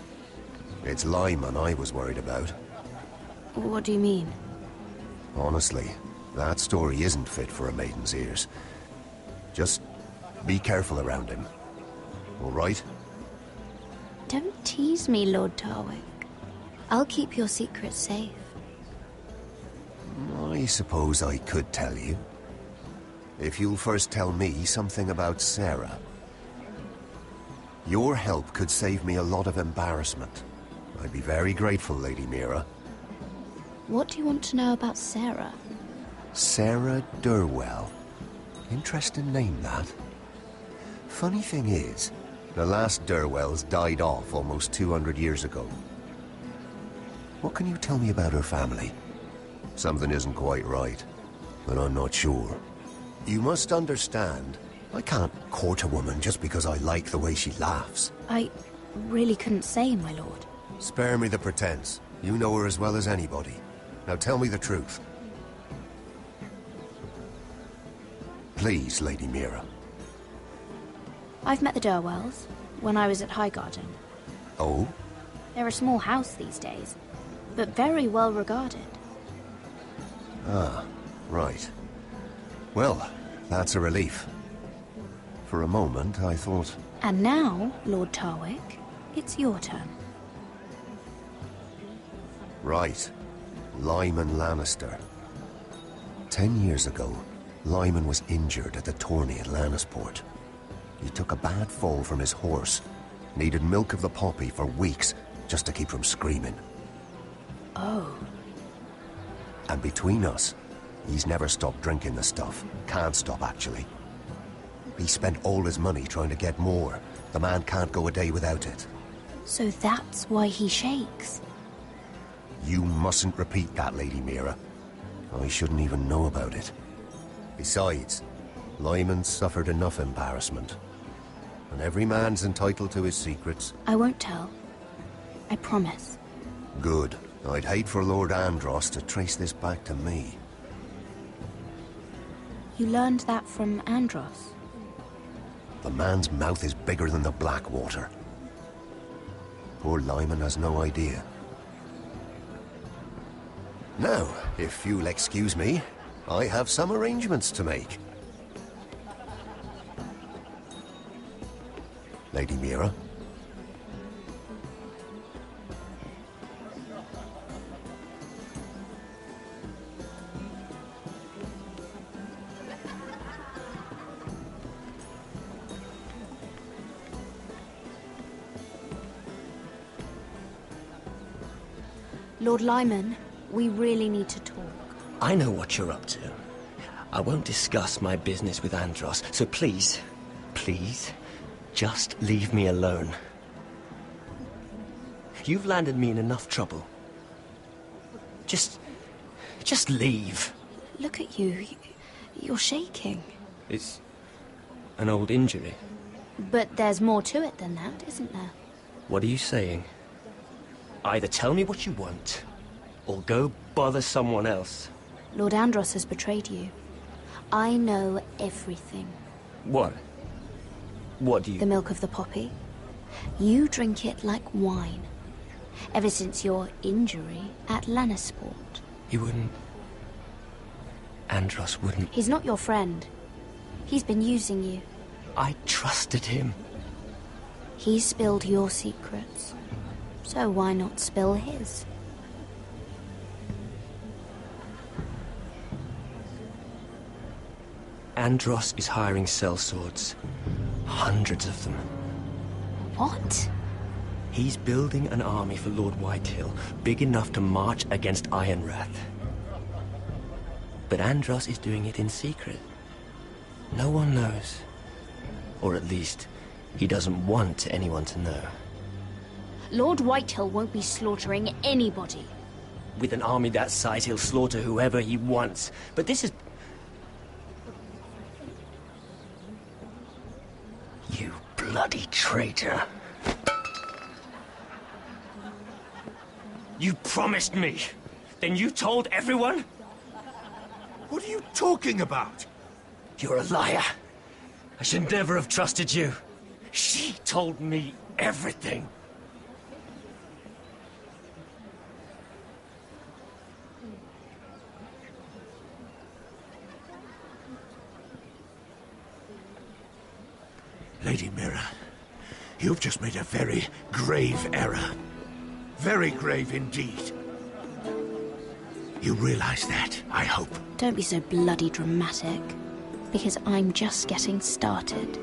It's Lyman I was worried about. What do you mean? Honestly, that story isn't fit for a maiden's ears. Just be careful around him. All right? Don't tease me, Lord Tarwick. I'll keep your secret safe. I suppose I could tell you. If you'll first tell me something about Sarah. Your help could save me a lot of embarrassment. I'd be very grateful, Lady Mira. What do you want to know about Sarah? Sarah Durwell. Interesting name, that. Funny thing is, the last Durwells died off almost 200 years ago. What can you tell me about her family? Something isn't quite right, but I'm not sure. You must understand, I can't court a woman just because I like the way she laughs. I really couldn't say, my lord. Spare me the pretense. You know her as well as anybody. Now tell me the truth. Please, Lady Mira. I've met the Durwells when I was at Highgarden. Oh? They're a small house these days, but very well regarded. Ah, right. Well, that's a relief. For a moment, I thought... And now, Lord Tarwick, it's your turn. Right. Lyman Lannister. 10 years ago, Lyman was injured at the tourney at Lannisport. He took a bad fall from his horse. Needed milk of the poppy for weeks just to keep from screaming. Oh. And between us, he's never stopped drinking the stuff. Can't stop, actually. He spent all his money trying to get more. The man can't go a day without it. So that's why he shakes. You mustn't repeat that, Lady Mira. I shouldn't even know about it. Besides, Lyman's suffered enough embarrassment. And every man's entitled to his secrets. I won't tell. I promise. Good. I'd hate for Lord Andros to trace this back to me. You learned that from Andros? The man's mouth is bigger than the Blackwater. Poor Lyman has no idea. Now, if you'll excuse me, I have some arrangements to make. Lady Mira? Lord Lyman, we really need to talk. I know what you're up to. I won't discuss my business with Andros, so please, just leave me alone. You've landed me in enough trouble. Just leave. Look at you. You're shaking. It's an old injury. But there's more to it than that, isn't there? What are you saying? Either tell me what you want, or go bother someone else. Lord Andros has betrayed you. I know everything. What? What do you... The milk of the poppy. You drink it like wine. Ever since your injury at Lannisport. He wouldn't... Andros wouldn't... He's not your friend. He's been using you. I trusted him. He spilled your secrets. So why not spill his? Andros is hiring sellswords. Hundreds of them. What? He's building an army for Lord Whitehill, big enough to march against Ironrath. But Andros is doing it in secret. No one knows. Or at least, he doesn't want anyone to know. Lord Whitehill won't be slaughtering anybody. With an army that size, he'll slaughter whoever he wants. But this is... You bloody traitor. You promised me. Then you told everyone? What are you talking about? You're a liar. I should never have trusted you. She told me everything. Lady Mira, you've just made a very grave error. Very grave indeed. You realize that, I hope. Don't be so bloody dramatic. Because I'm just getting started.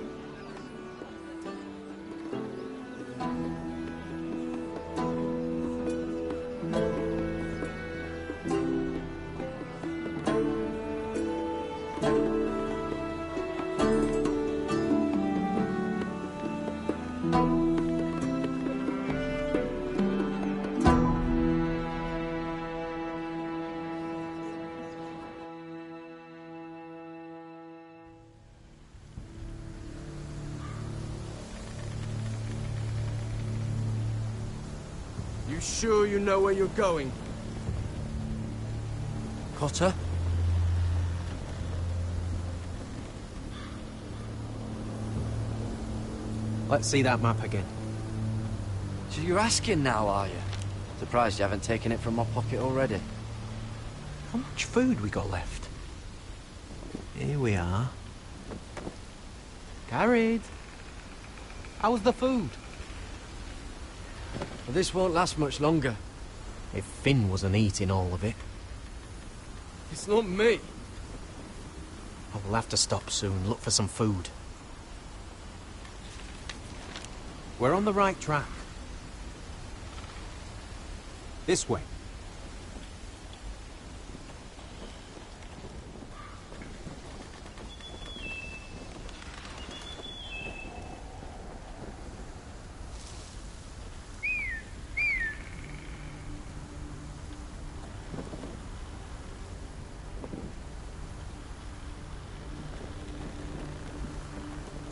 Sure you know where you're going? Cotter? Let's see that map again. So you're asking now, are you? Surprised you haven't taken it from my pocket already. How much food we got left? Here we are. Carried. How was the food? Well, this won't last much longer. If Finn wasn't eating all of it. It's not me. I will have to stop soon, look for some food. We're on the right track. This way.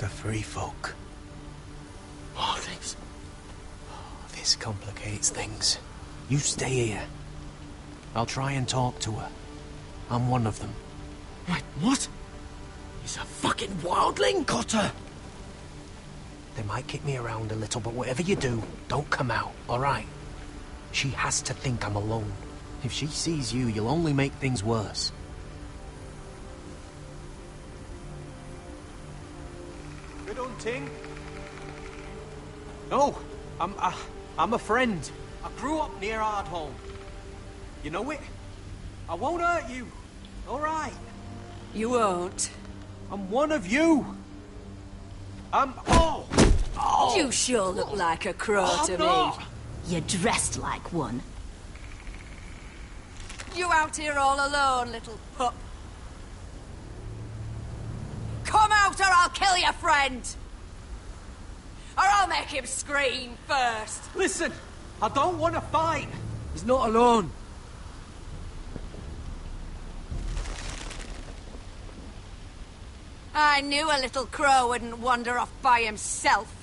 free folk. Oh, this complicates things. You stay here. I'll try and talk to her. I'm one of them. Wait, what? He's a fucking wildling? Cotter! They might kick me around a little, but whatever you do, don't come out, alright? She has to think I'm alone. If she sees you, you'll only make things worse. Good hunting. No, I'm a friend. I grew up near Ardholm. You know it? I won't hurt you. All right. You won't. I'm one of you. Oh! You sure look like a crow to me. You're dressed like one. You out here all alone, little pup? Come out or I'll kill your friend! Or I'll make him scream first! Listen, I don't want to fight. He's not alone. I knew a little crow wouldn't wander off by himself.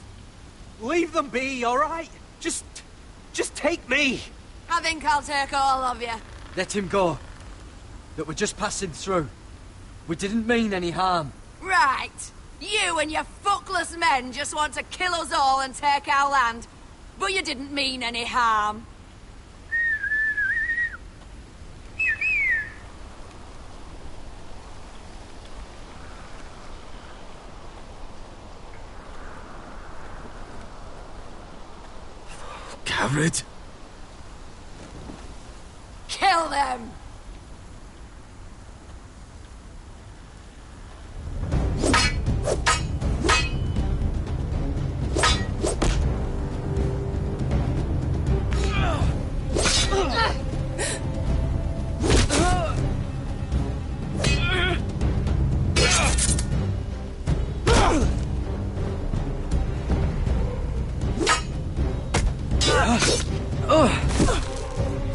Leave them be, all right? Just take me. I think I'll take all of you. Let him go. That we're just passing through. We didn't mean any harm. Right. You and your fuckless men just want to kill us all and take our land. But you didn't mean any harm. Garrett. Kill them!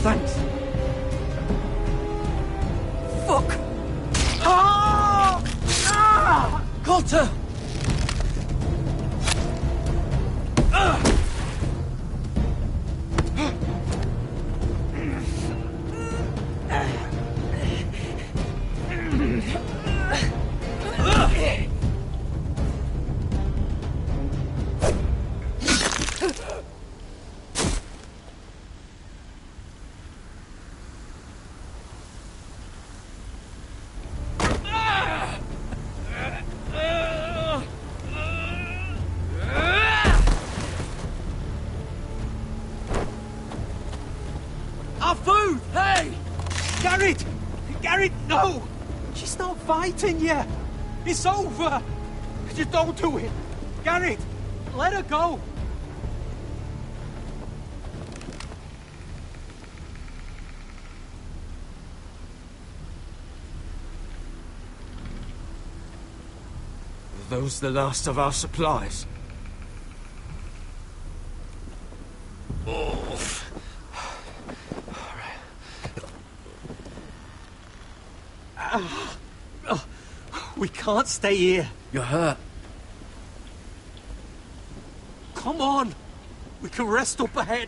Thanks. Fuck! Cotter! Our food! Hey! Garrett! Garrett, no! She's not fighting yet! It's over! Just don't do it! Garrett! Let her go! Are those the last of our supplies? Oh. We can't stay here. You're hurt. Come on. We can rest up ahead.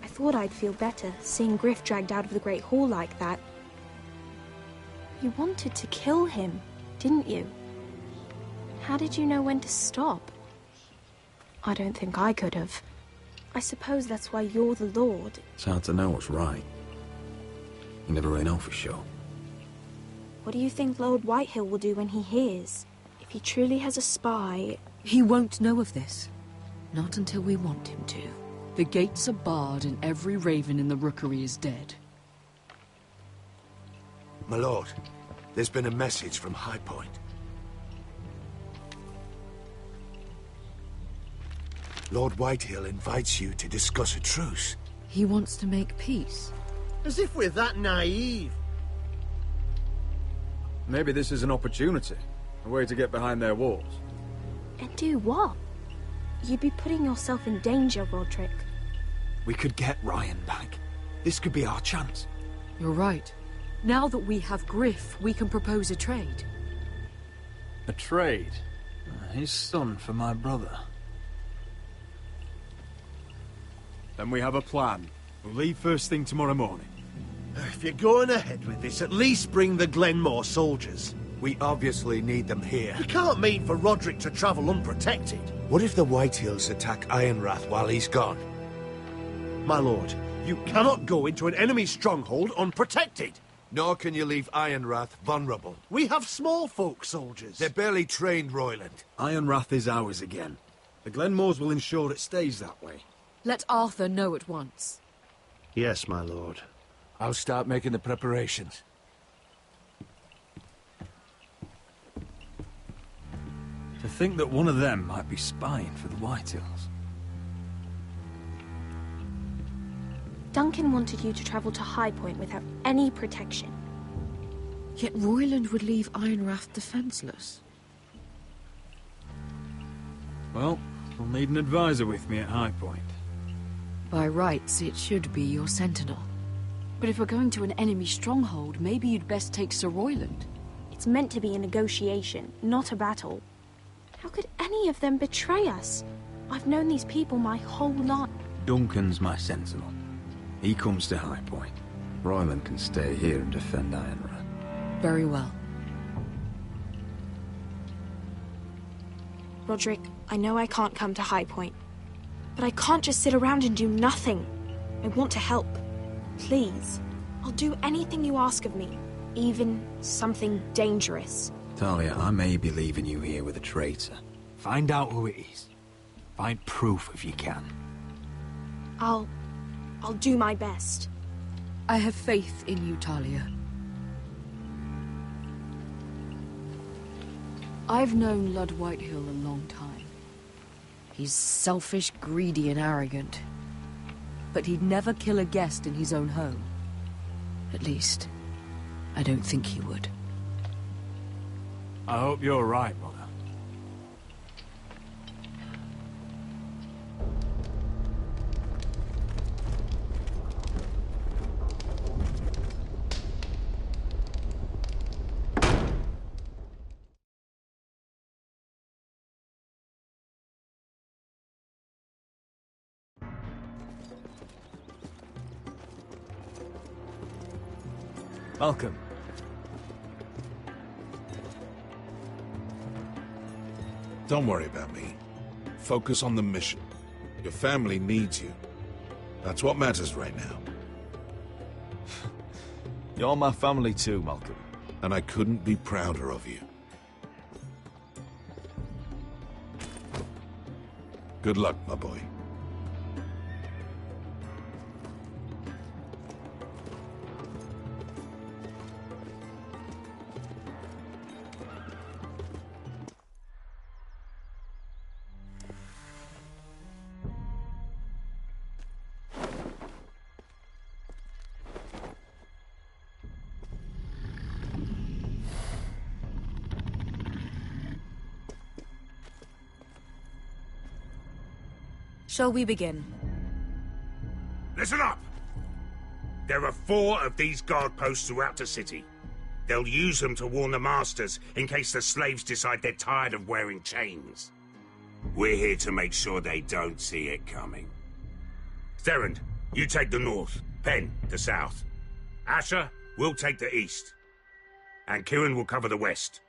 I thought I'd feel better, seeing Griff dragged out of the Great Hall like that. You wanted to kill him, didn't you? How did you know when to stop? I don't think I could have. I suppose that's why you're the Lord. It's hard to know what's right. You never really know for sure. What do you think Lord Whitehill will do when he hears? If he truly has a spy... He won't know of this. Not until we want him to. The gates are barred and every raven in the rookery is dead. My lord, there's been a message from High Point. Lord Whitehill invites you to discuss a truce. He wants to make peace. As if we're that naive. Maybe this is an opportunity. A way to get behind their walls. And do what? You'd be putting yourself in danger, Roderick. We could get Ryan back. This could be our chance. You're right. Now that we have Griff, we can propose a trade. A trade? His son for my brother. Then we have a plan. We'll leave first thing tomorrow morning. If you're going ahead with this, at least bring the Glenmore soldiers. We obviously need them here. You can't mean for Roderick to travel unprotected. What if the Whitehills attack Ironrath while he's gone? My lord, you cannot go into an enemy stronghold unprotected. Nor can you leave Ironrath vulnerable. We have small folk soldiers. They're barely trained, Royland. Ironrath is ours again. The Glenmores will ensure it stays that way. Let Arthur know at once. Yes, my lord. I'll start making the preparations. To think that one of them might be spying for the Whitehills. Duncan wanted you to travel to High Point without any protection. Yet Royland would leave Ironrath defenseless. Well, we'll need an advisor with me at High Point. By rights, it should be your sentinel. But if we're going to an enemy stronghold, maybe you'd best take Sir Royland. It's meant to be a negotiation, not a battle. How could any of them betray us? I've known these people my whole life. Duncan's my sentinel. He comes to High Point. Royland can stay here and defend Ironrath. Very well. Roderick, I know I can't come to High Point, but I can't just sit around and do nothing. I want to help. Please. I'll do anything you ask of me, even something dangerous. Talia, I may be leaving you here with a traitor. Find out who it is. Find proof if you can. I'll do my best. I have faith in you, Talia. I've known Lud Whitehill a long time. He's selfish, greedy, and arrogant. But he'd never kill a guest in his own home. At least, I don't think he would. I hope you're right, Mother. Welcome. Don't worry about me. Focus on the mission. Your family needs you. That's what matters right now. You're my family too, Malcolm. And I couldn't be prouder of you. Good luck, my boy. Shall we begin? Listen up! There are 4 of these guard posts throughout the city. They'll use them to warn the masters in case the slaves decide they're tired of wearing chains. We're here to make sure they don't see it coming. Therend, you take the north. Penn, the south. Asher, we'll take the east. And Kieran will cover the west.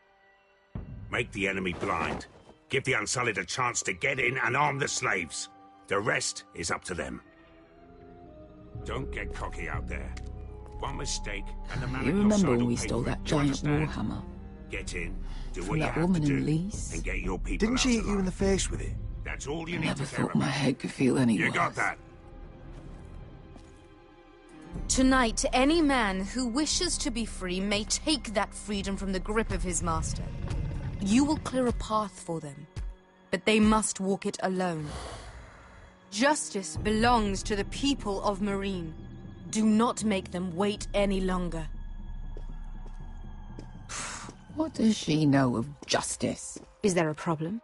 Make the enemy blind. Give the Unsullied a chance to get in and arm the slaves. The rest is up to them. Don't get cocky out there. One mistake, and the man You at your remember side when will we pay stole for it. that You giant understand? warhammer? Get in, do From what you that have woman to in do, Lease? and get your people Didn't out she hit alive. you in the face with it? That's all you need Never to care thought my about. head could feel any You worse. got that? Tonight, any man who wishes to be free may take that freedom from the grip of his master. You will clear a path for them, but they must walk it alone. Justice belongs to the people of Marine. Do not make them wait any longer. What does she know of justice? Is there a problem?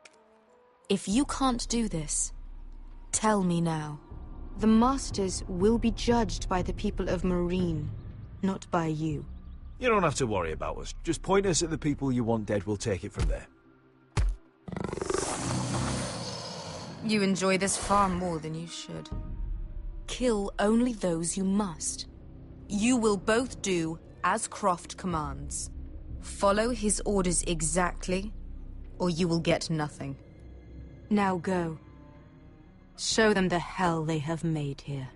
If you can't do this, tell me now. The Masters will be judged by the people of Marine, not by you. You don't have to worry about us. Just point us at the people you want dead, we'll take it from there. You enjoy this far more than you should. Kill only those you must. You will both do as Croft commands. Follow his orders exactly, or you will get nothing. Now go. Show them the hell they have made here.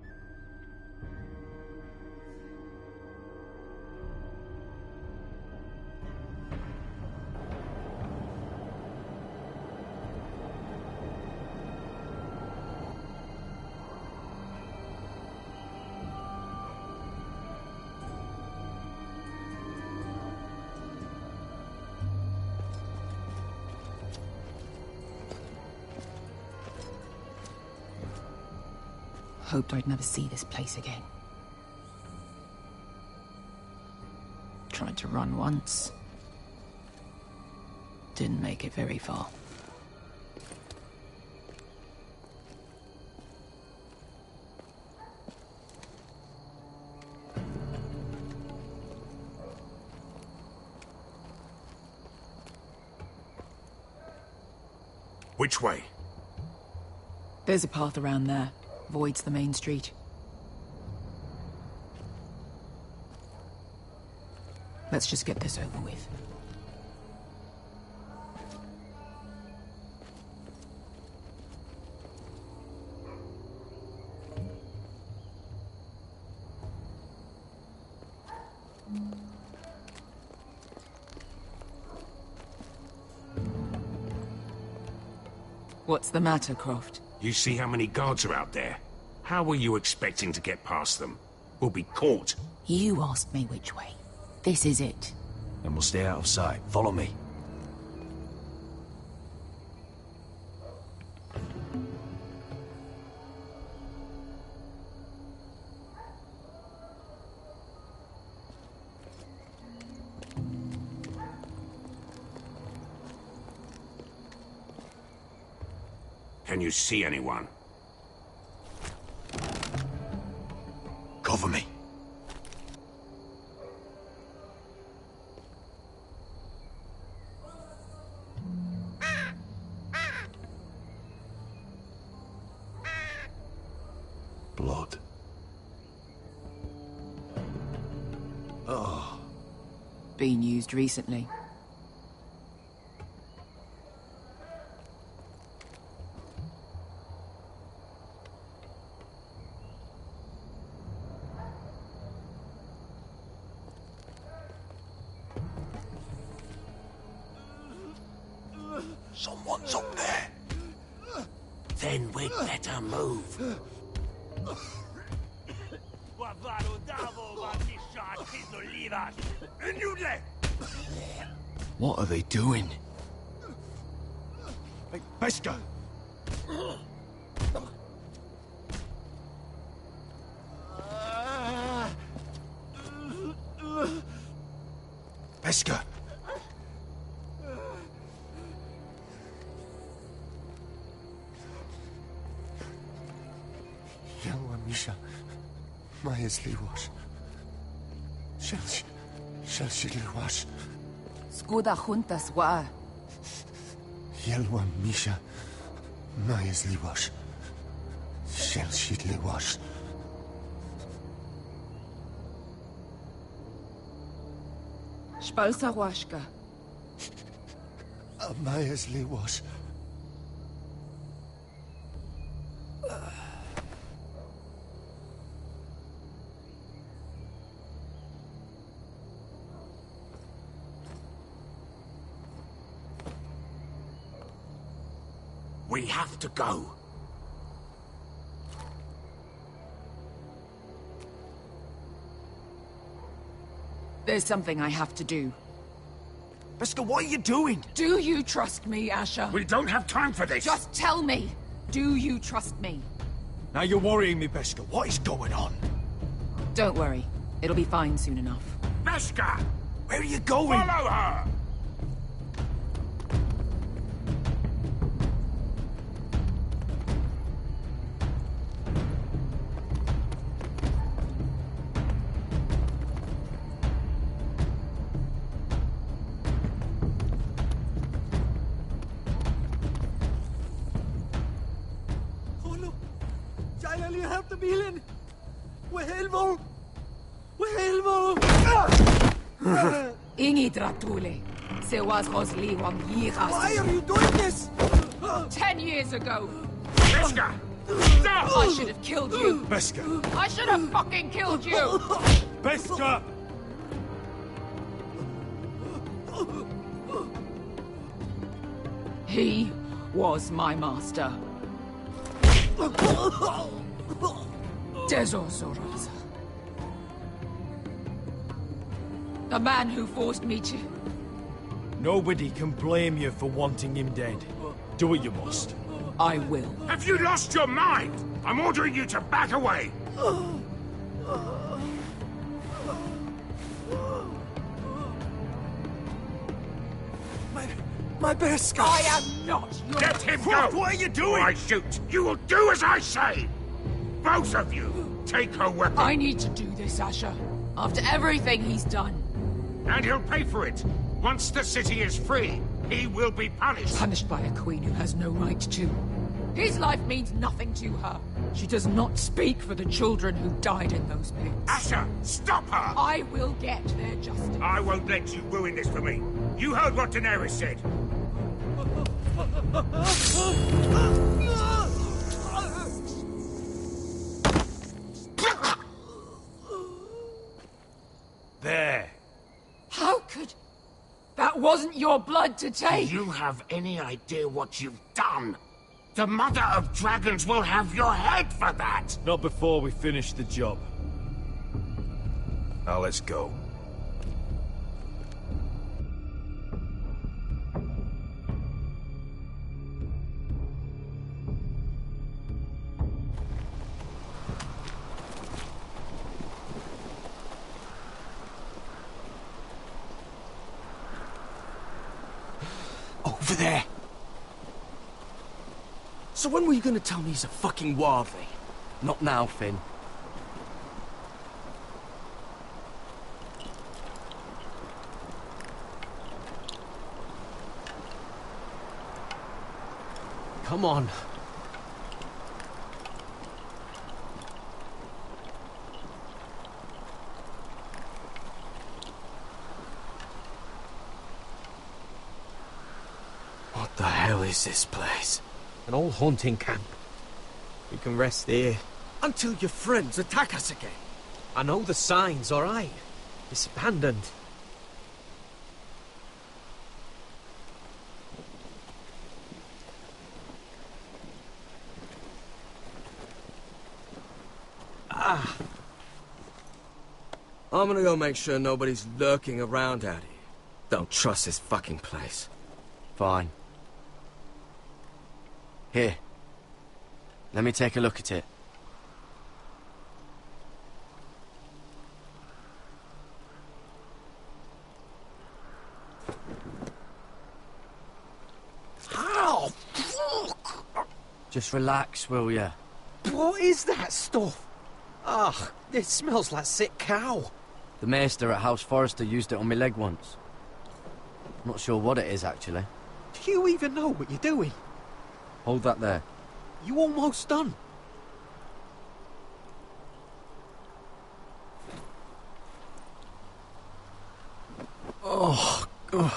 Hoped I'd never see this place again. Tried to run once. Didn't make it very far. Which way? There's a path around there. Avoids the main street. Let's just get this over with. What's the matter, Croft? You see how many guards are out there? How were you expecting to get past them? We'll be caught. You asked me which way. This is it. Then we'll stay out of sight. Follow me. Can you see anyone? Cover me. Blood. Oh. Been used recently. Someone's up there. Then we'd better move. What are they doing? Hey, Pesca! Pesca! Yelwa Misha, Maya's Liwash. Shall she Liwash? Skuda juntas wa. Yelwa Misha, Maya's Liwash. Shall she Liwash? Spalsa washka. Maya's Liwash. We have to go. There's something I have to do. Beskha, what are you doing? Do you trust me, Asher? We don't have time for this! Just tell me. Do you trust me? Now you're worrying me, Beskha. What is going on? Don't worry. It'll be fine soon enough. Beskha! Where are you going? Follow her! Ingi Dratule. Sewas Rosli Wang Yiras. Why are you doing this? 10 years ago. Beskha! Stop! I should have killed you. Beskha! I should have fucking killed you. Beskha! He was my master. Dezozoraza. The man who forced me to... Nobody can blame you for wanting him dead. Do what you must. I will. Have you lost your mind? I'm ordering you to back away! My Beskha! I am not your... Let him go! What are you doing? Or I shoot! You will do as I say! Both of you! Take her weapon! I need to do this, Asher. After everything he's done. And he'll pay for it! Once the city is free, he will be punished! Punished by a queen who has no right to. His life means nothing to her. She does not speak for the children who died in those pits. Asher, stop her! I will get their justice. I won't let you ruin this for me. You heard what Daenerys said. There. How could... That wasn't your blood to take! Do you have any idea what you've done? The Mother of Dragons will have your head for that! Not before we finish the job. Now let's go. Over there! So when were you gonna tell me he's a fucking Warvey? Not now, Finn. Come on. What the hell is this place? An old hunting camp. We can rest here. Until your friends attack us again. I know the signs, alright? It's abandoned. I'm gonna go make sure nobody's lurking around out here. Don't trust this fucking place. Fine. Here. Let me take a look at it. Ow! Fuck! Just relax, will ya? What is that stuff? Ugh, it smells like sick cow. The maester at House Forrester used it on my leg once. Not sure what it is, actually. Do you even know what you're doing? Hold that there. You almost done. Oh, God.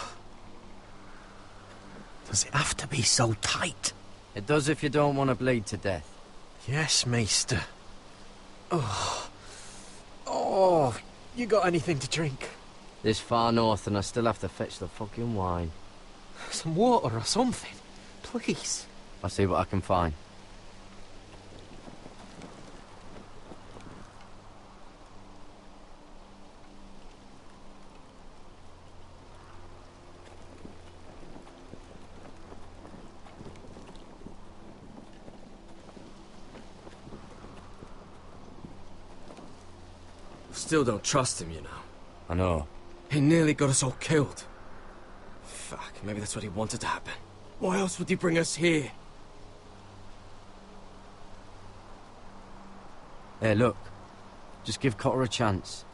Does it have to be so tight? It does if you don't want to bleed to death. Yes, Maester. Oh. Oh, you got anything to drink? This far north and I still have to fetch the fucking wine. Some water or something, please. I'll see what I can find. Still don't trust him, you know. I know. He nearly got us all killed. Fuck, maybe that's what he wanted to happen. Why else would he bring us here? Hey, look. Just give Cotter a chance.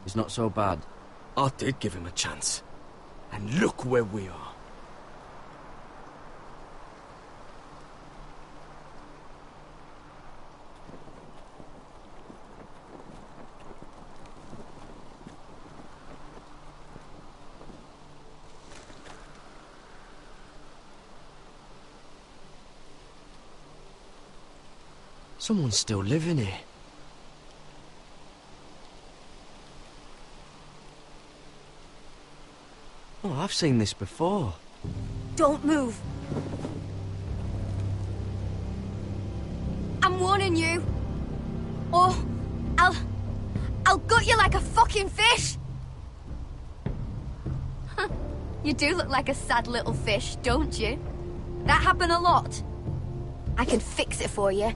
He's not so bad. I did give him a chance. And look where we are. Someone's still living here. Oh, I've seen this before. Don't move. I'm warning you. Or I'll gut you like a fucking fish. You do look like a sad little fish, don't you? That happen a lot. I can fix it for you.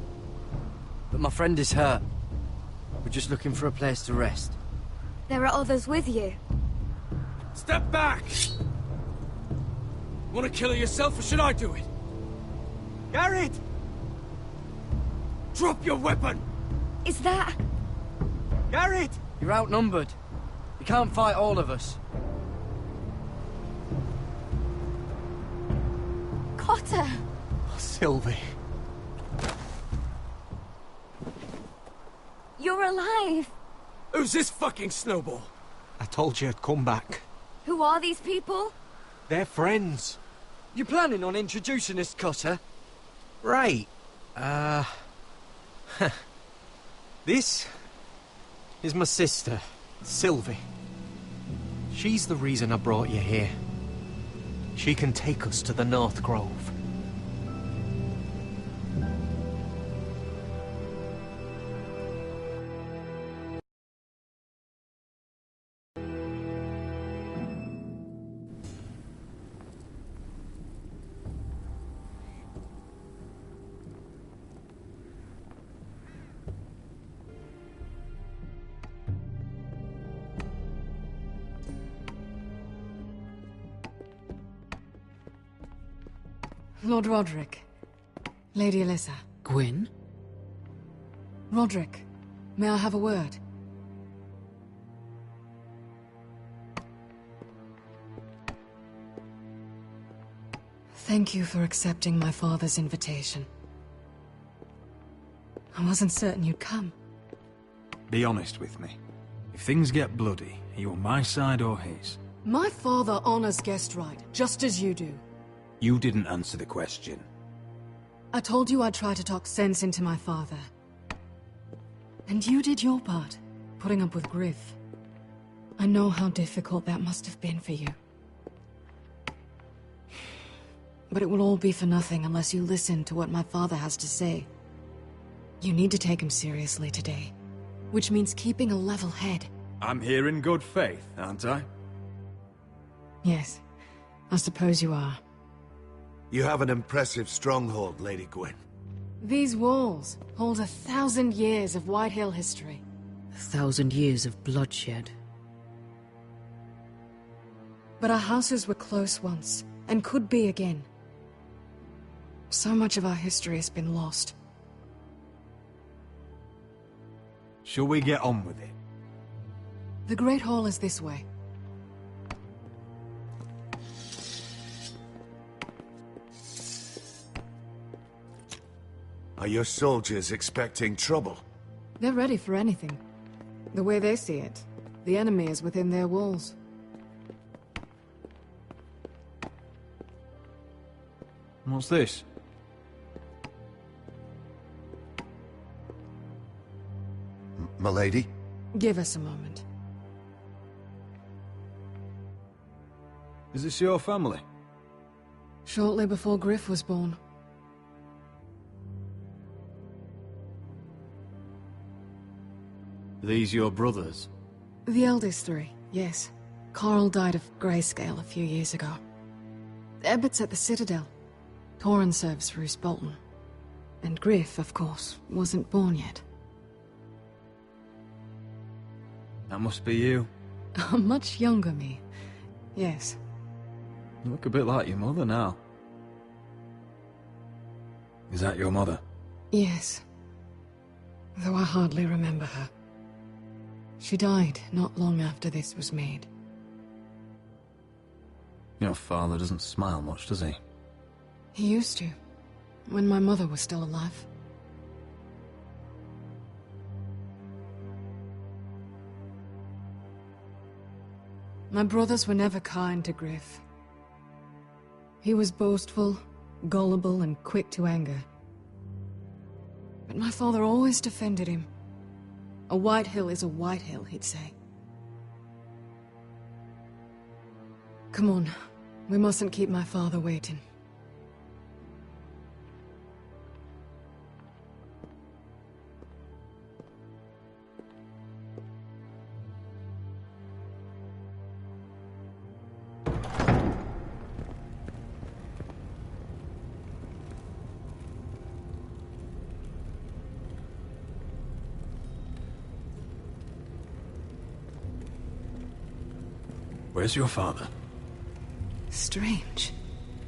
But my friend is hurt. We're just looking for a place to rest. There are others with you. Step back! Want to kill her yourself, or should I do it? Garrett! Drop your weapon! Is that... Garrett! You're outnumbered. You can't fight all of us. Cotter! Sylvie. You're alive! Who's this fucking snowball? I told you I'd come back. Who are these people? They're friends. You planning on introducing us, Cotter? Right. This is my sister, Sylvie. She's the reason I brought you here. She can take us to the North Grove. Lord Roderick. Lady Alyssa. Gwyn? Roderick, may I have a word? Thank you for accepting my father's invitation. I wasn't certain you'd come. Be honest with me. If things get bloody, are you on my side or his? My father honors guest right, just as you do. You didn't answer the question. I told you I'd try to talk sense into my father. And you did your part, putting up with Griff. I know how difficult that must have been for you. But it will all be for nothing unless you listen to what my father has to say. You need to take him seriously today, which means keeping a level head. I'm here in good faith, aren't I? Yes, I suppose you are. You have an impressive stronghold, Lady Gwyn. These walls hold 1,000 years of White Hill history. 1,000 years of bloodshed. But our houses were close once, and could be again. So much of our history has been lost. Shall we get on with it? The Great Hall is this way. Are your soldiers expecting trouble? They're ready for anything. The way they see it, the enemy is within their walls. What's this? Milady? Give us a moment. Is this your family? Shortly before Griff was born. These your brothers? The eldest three, yes. Carl died of grayscale a few years ago. Ebbert's at the Citadel. Torrhen serves Roose Bolton. And Griff, of course, wasn't born yet. That must be you. A much younger me. Yes. You look a bit like your mother now. Is that your mother? Yes. Though I hardly remember her. She died not long after this was made. Your father doesn't smile much, does he? He used to, when my mother was still alive. My brothers were never kind to Griff. He was boastful, gullible, and quick to anger. But my father always defended him. A white hill is a white hill, he'd say. Come on, we mustn't keep my father waiting. Where's your father? Strange.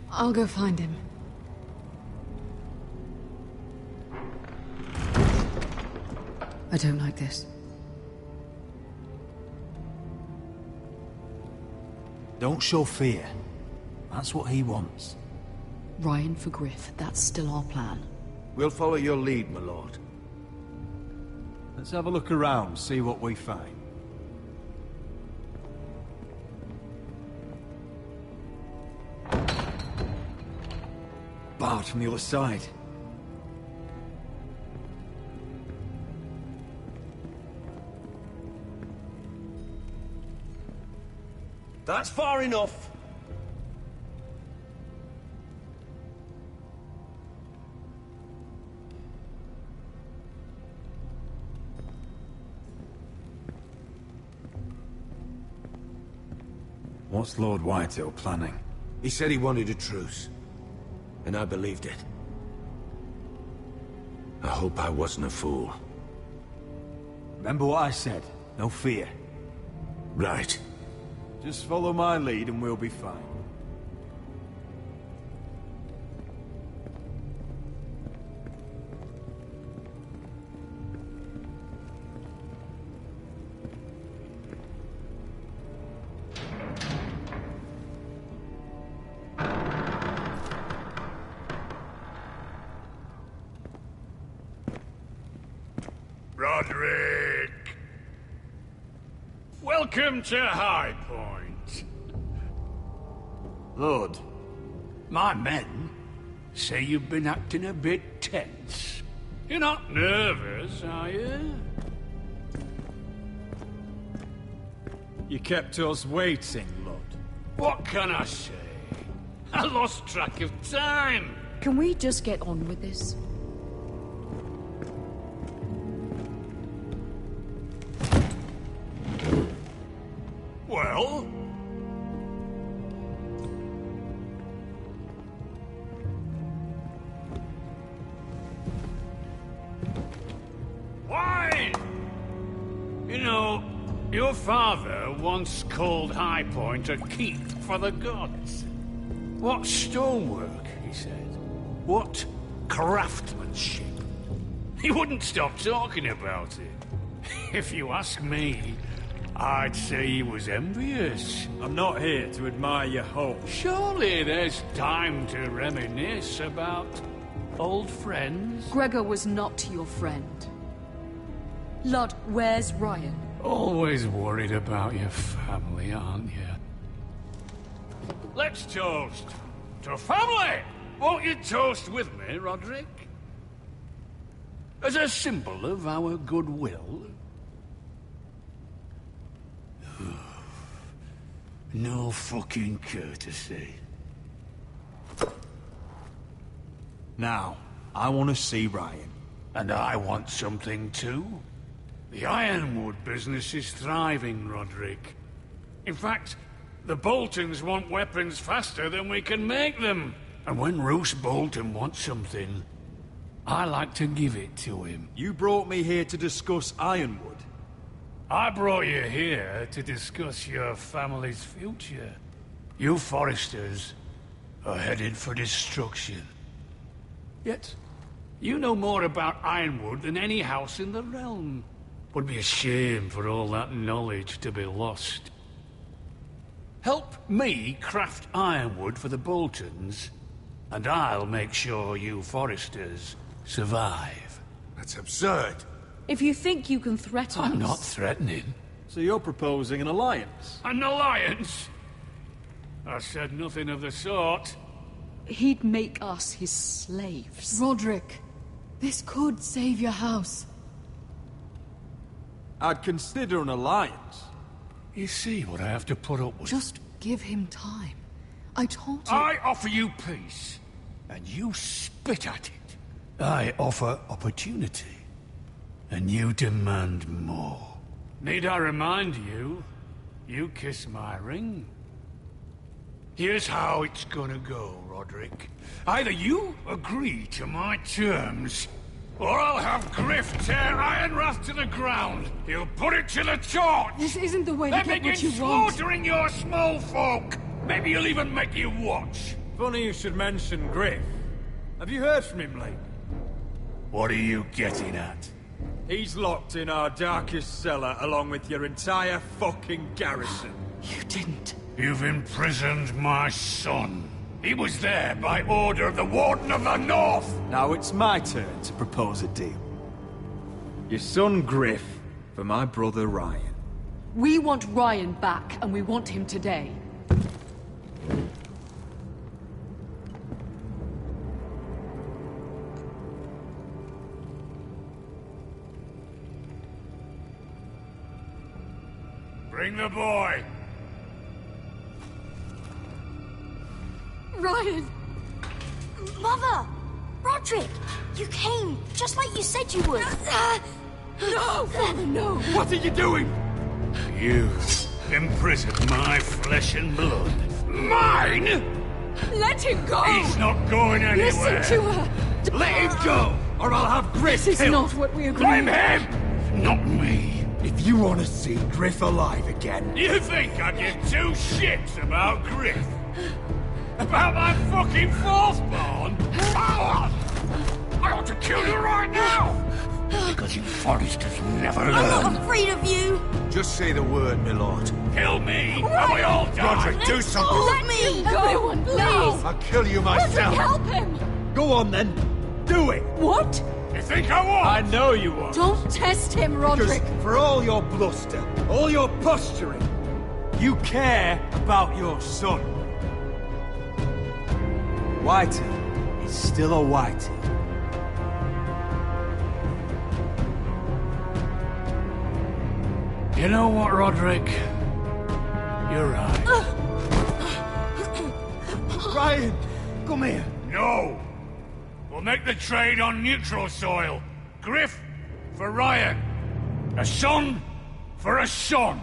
I'll go find him. I don't like this. Don't show fear. That's what he wants. Ryan for Griff, that's still our plan. We'll follow your lead, my lord. Let's have a look around, see what we find. Barred from the other side. That's far enough. What's Lord Whitehill planning? He said he wanted a truce. And I believed it. I hope I wasn't a fool. Remember what I said? No fear. Right. Just follow my lead and we'll be fine. Roderick! Welcome to High Point. Lord, my men say you've been acting a bit tense. You're not nervous, are you? You kept us waiting, Lord. What can I say? I lost track of time. Can we just get on with this? Well? Why? You know, your father once called High Point a keep for the gods. What stonework, he said. What craftsmanship. He wouldn't stop talking about it. If you ask me, I'd say he was envious. I'm not here to admire your home. Surely there's time to reminisce about old friends. Gregor was not your friend. Lord, where's Ryan? Always worried about your family, aren't you? Let's toast to family! Won't you toast with me, Roderick? As a symbol of our goodwill. No fucking courtesy. Now, I want to see Ryan. And I want something too. The Ironwood business is thriving, Roderick. In fact, the Boltons want weapons faster than we can make them. And when Roose Bolton wants something, I like to give it to him. You brought me here to discuss Ironwood. I brought you here to discuss your family's future. You Forresters are headed for destruction. Yet, you know more about Ironwood than any house in the realm. Would be a shame for all that knowledge to be lost. Help me craft Ironwood for the Boltons, and I'll make sure you Forresters survive. That's absurd. If you think you can threaten us... I'm not threatening. So you're proposing an alliance? An alliance? I said nothing of the sort. He'd make us his slaves. Roderick, this could save your house. I'd consider an alliance. You see what I have to put up with? Just give him time. I told you... I offer you peace, and you spit at it. I offer opportunity, and you demand more. Need I remind you, you kiss my ring? Here's how it's gonna go, Roderick. Either you agree to my terms, or I'll have Griff tear Ironrath to the ground. He'll put it to the torch. This isn't the way to get what you want. Slaughtering your small folk. Maybe he'll even make you watch. Funny you should mention Griff. Have you heard from him lately? What are you getting at? He's locked in our darkest cellar along with your entire fucking garrison. You didn't. You've imprisoned my son. He was there by order of the Warden of the North. Now it's my turn to propose a deal. Your son Griff for my brother Ryan. We want Ryan back, and we want him today. Bring the boy. Ryan! Mother! Roderick! You came, just like you said you would. No! Father, no! What are you doing? You imprisoned my flesh and blood. Mine? Let him go! He's not going anywhere. Listen to her! Let him go, or I'll have Griff This is killed. not what we agreed. Blame him, not me. If you want to see Griff alive again... You think I give two shits about Griff? About my fucking fourthborn? I ought to kill you right now! Because you Forresters never learn. I'm not afraid of you! Just say the word, my lord. Kill me, and we all die! Roderick, do something! Let me! Everyone, please! I'll kill you myself! Help him! Go on then, do it! What? You think I won't? I know you won't. Don't test him, Roderick! Because for all your bluster, all your posturing, you care about your son. Whitey is still a Whitey. You know what, Roderick? You're right. Ryan, come here. No! We'll make the trade on neutral soil. Griff for Ryan. A son for a son.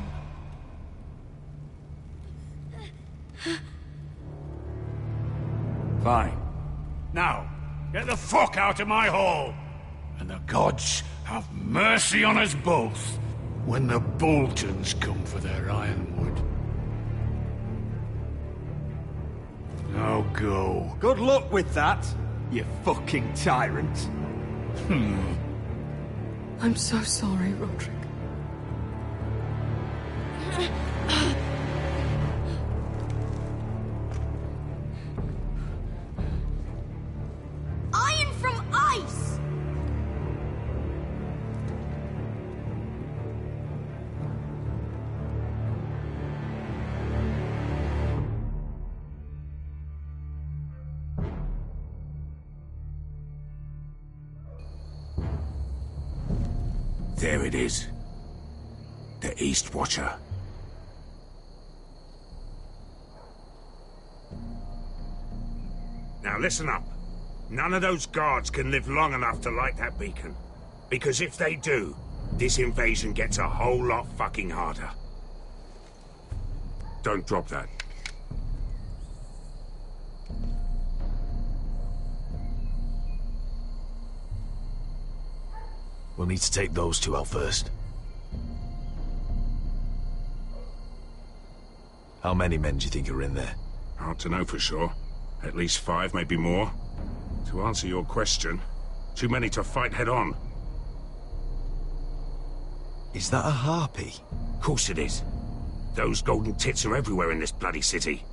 Fine. Now, get the fuck out of my hall. And the gods have mercy on us both when the Boltons come for their ironwood. Now go. Good luck with that, you fucking tyrant. I'm so sorry, Roderick. Iron from ice! There it is. The East Watcher. Now listen up. None of those guards can live long enough to light that beacon. Because if they do, this invasion gets a whole lot fucking harder. Don't drop that. We'll need to take those two out first. How many men do you think are in there? Hard to know for sure. At least 5, maybe more. To answer your question, too many to fight head on. Is that a harpy? Of course it is. Those golden tits are everywhere in this bloody city.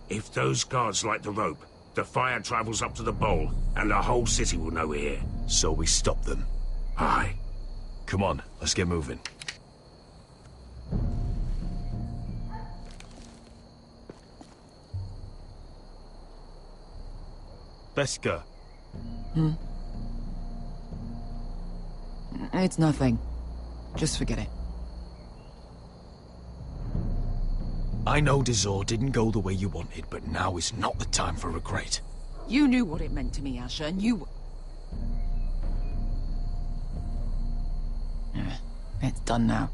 If those guards light the rope, the fire travels up to the bowl, and the whole city will know we're here. So we stop them? Aye. Come on, let's get moving. Beska. It's nothing. Just forget it. I know Dizor didn't go the way you wanted, but now is not the time for regret. You knew what it meant to me, Asher, and you... It's done now.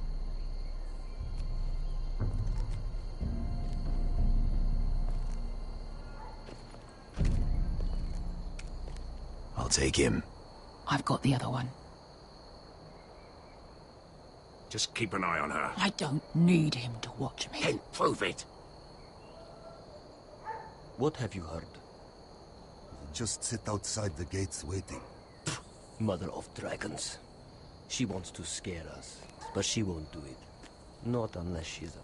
I'll take him. I've got the other one. Just keep an eye on her. I don't need him to watch me. Then prove it. What have you heard? Just sit outside the gates waiting. Mother of dragons. She wants to scare us, but she won't do it. Not unless she's a...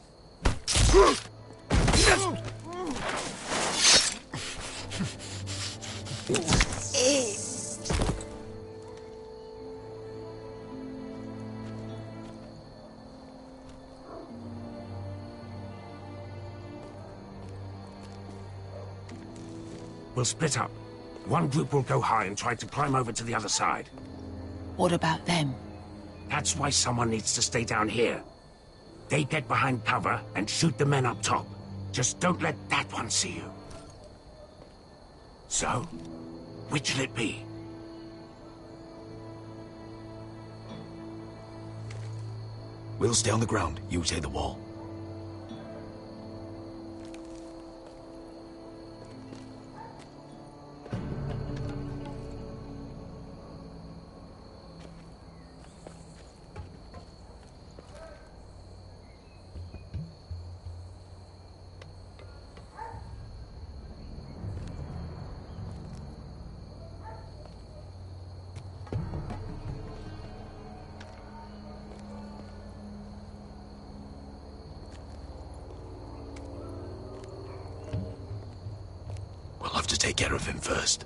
We'll split up. One group will go high and try to climb over to the other side. What about them? That's why someone needs to stay down here. They get behind cover and shoot the men up top. Just don't let that one see you. So, which'll it be? We'll stay on the ground. You take the wall. We'll have to take care of him first.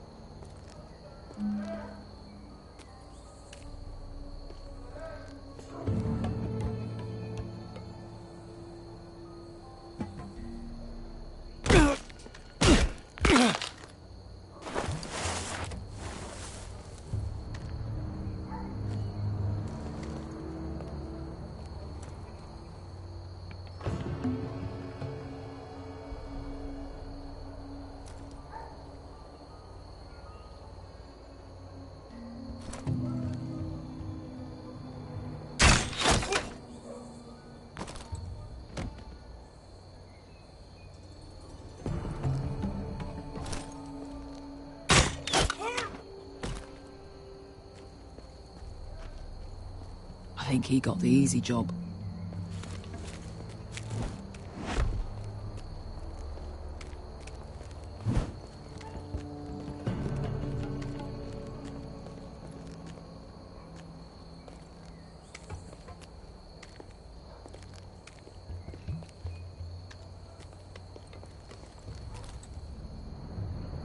I think he got the easy job.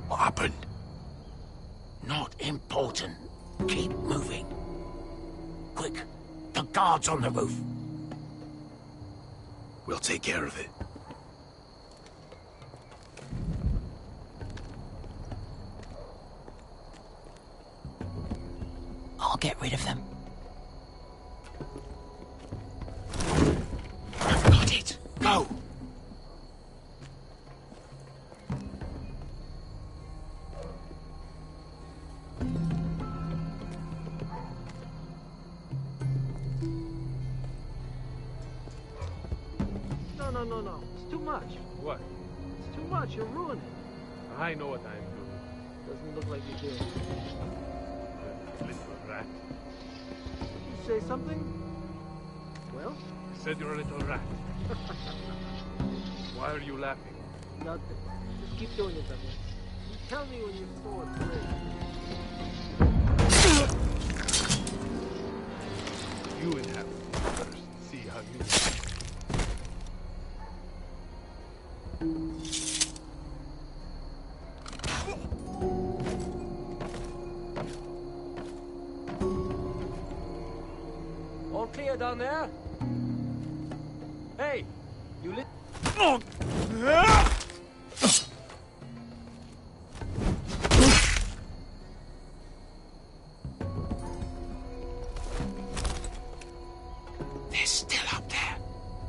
What happened? Not important. Keep moving. Quick. The guards on the roof. We'll take care of it. I'll get rid of them. I've got it. Go! no. It's too much. What? It's too much. You're ruining it. I know what I'm doing. Doesn't look like you do. Little rat. You say something? Well? I said you're a little rat. Why are you laughing? Nothing. Just keep doing it that way. You tell me when you're full of courage. You inhabit it first. See how you All clear down there? Hey, you lit. They're still up there.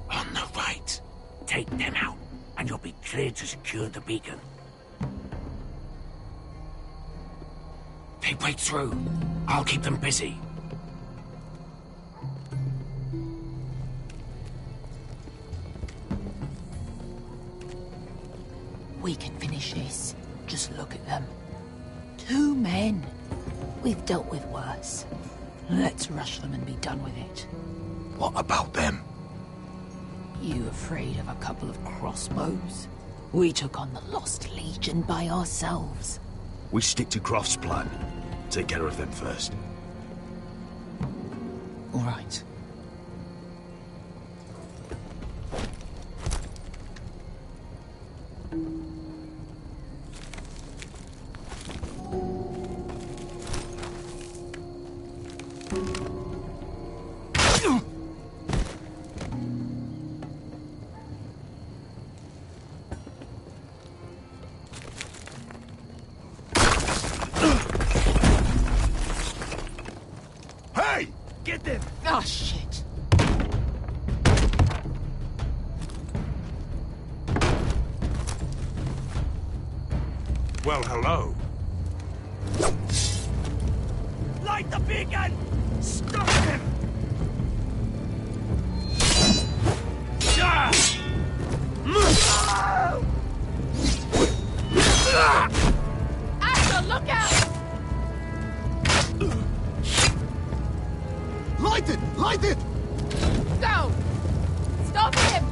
On the right. Take them out, and you'll be cleared to secure the beacon. They break through. I'll keep them busy. We can finish this. Just look at them. 2 men. We've dealt with worse. Let's rush them and be done with it. What about them? You afraid of a couple of crossbows? We took on the Lost Legion by ourselves. We stick to Croft's plan. Take care of them first. All right. Hey! Get them! Oh, shit. Well, hello. Light the beacon! Stop him! Axel, look out! Light it! Light it! Go! Stop him!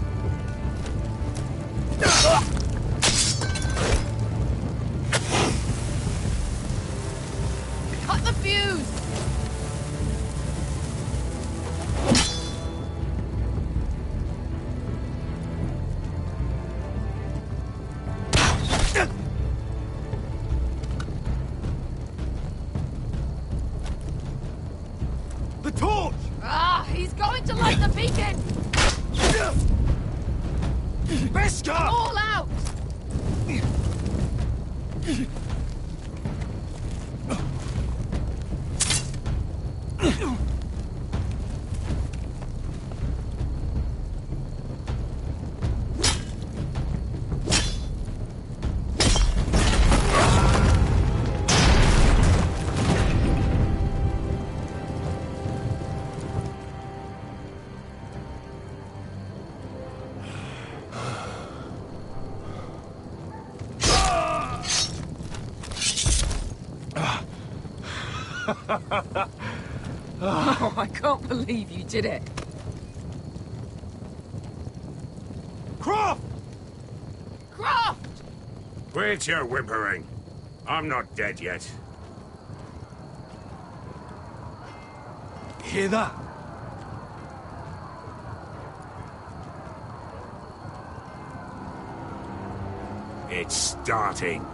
Cut the fuse! The torch! Ah, he's going to light the beacon! Beskar! All out! Oh, I can't believe you did it. Croft! Croft! Quit your whimpering. I'm not dead yet. Hear that? It's starting.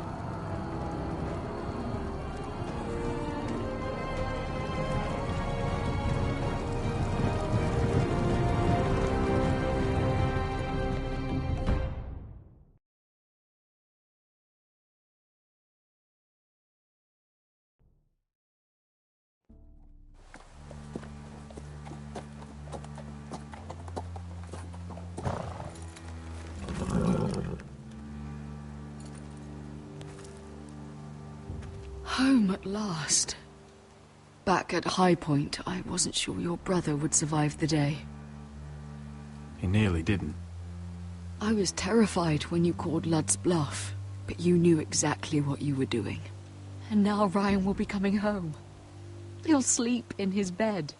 Home at last. Back at High Point, I wasn't sure your brother would survive the day. He nearly didn't. I was terrified when you called Lud's bluff, but you knew exactly what you were doing. And now Ryan will be coming home. He'll sleep in his bed,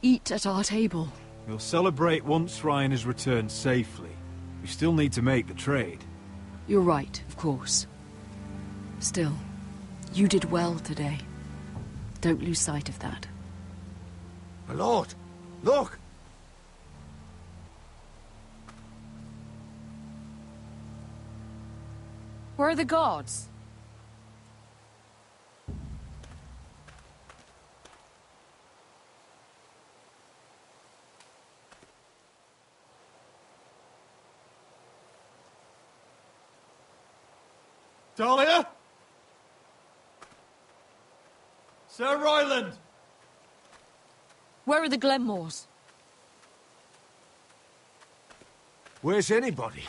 eat at our table. We'll celebrate once Ryan has returned safely. We still need to make the trade. You're right, of course. Still, you did well today. Don't lose sight of that. My lord, look! Where are the guards? Dahlia? Sir Ryland! Where are the Glenmores? Where's anybody?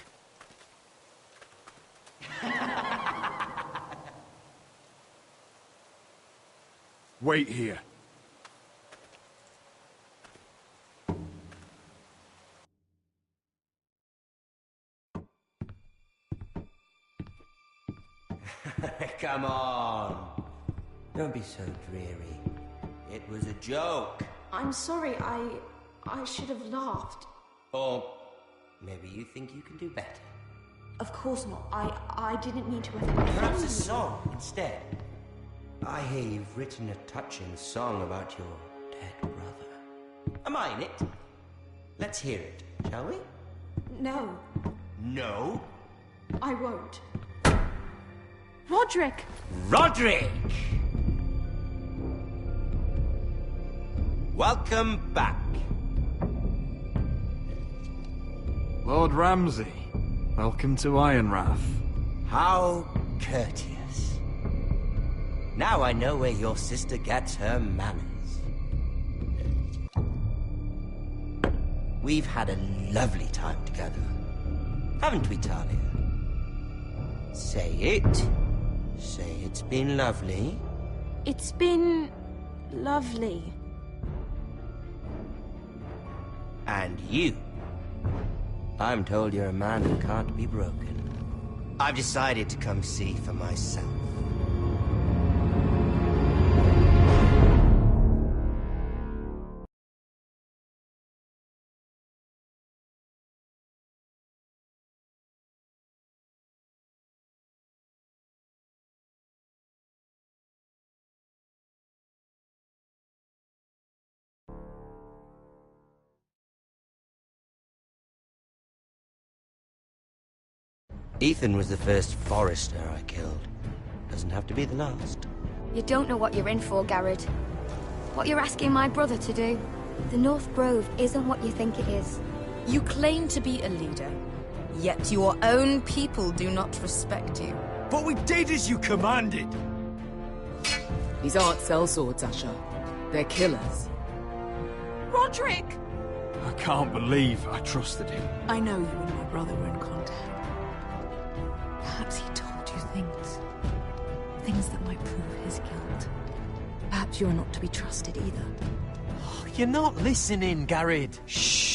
Wait here. Come on. Don't be so dreary. It was a joke. I'm sorry, I should have laughed. Or maybe you think you can do better. Of course not. I didn't mean to offend you. Perhaps a song instead. I hear you've written a touching song about your dead brother. Am I in it? Let's hear it, shall we? No, No? I won't. Roderick! Roderick! Welcome back. Lord Ramsay, welcome to Ironrath. How courteous. Now I know where your sister gets her manners. We've had a lovely time together. Haven't we, Talia? Say it. Say it's been lovely. It's been lovely. And you. I'm told you're a man who can't be broken. I've decided to come see for myself. Ethan was the first Forrester I killed. Doesn't have to be the last. You don't know what you're in for, Garrett. What you're asking my brother to do. The North Grove isn't what you think it is. You claim to be a leader, yet your own people do not respect you. But we did as you commanded. These aren't sellswords, Asher. They're killers. Roderick! I can't believe I trusted him. I know you and my brother were in contact. Perhaps he told you things that might prove his guilt. Perhaps you're not to be trusted either. You're not listening, Garrett. Shh.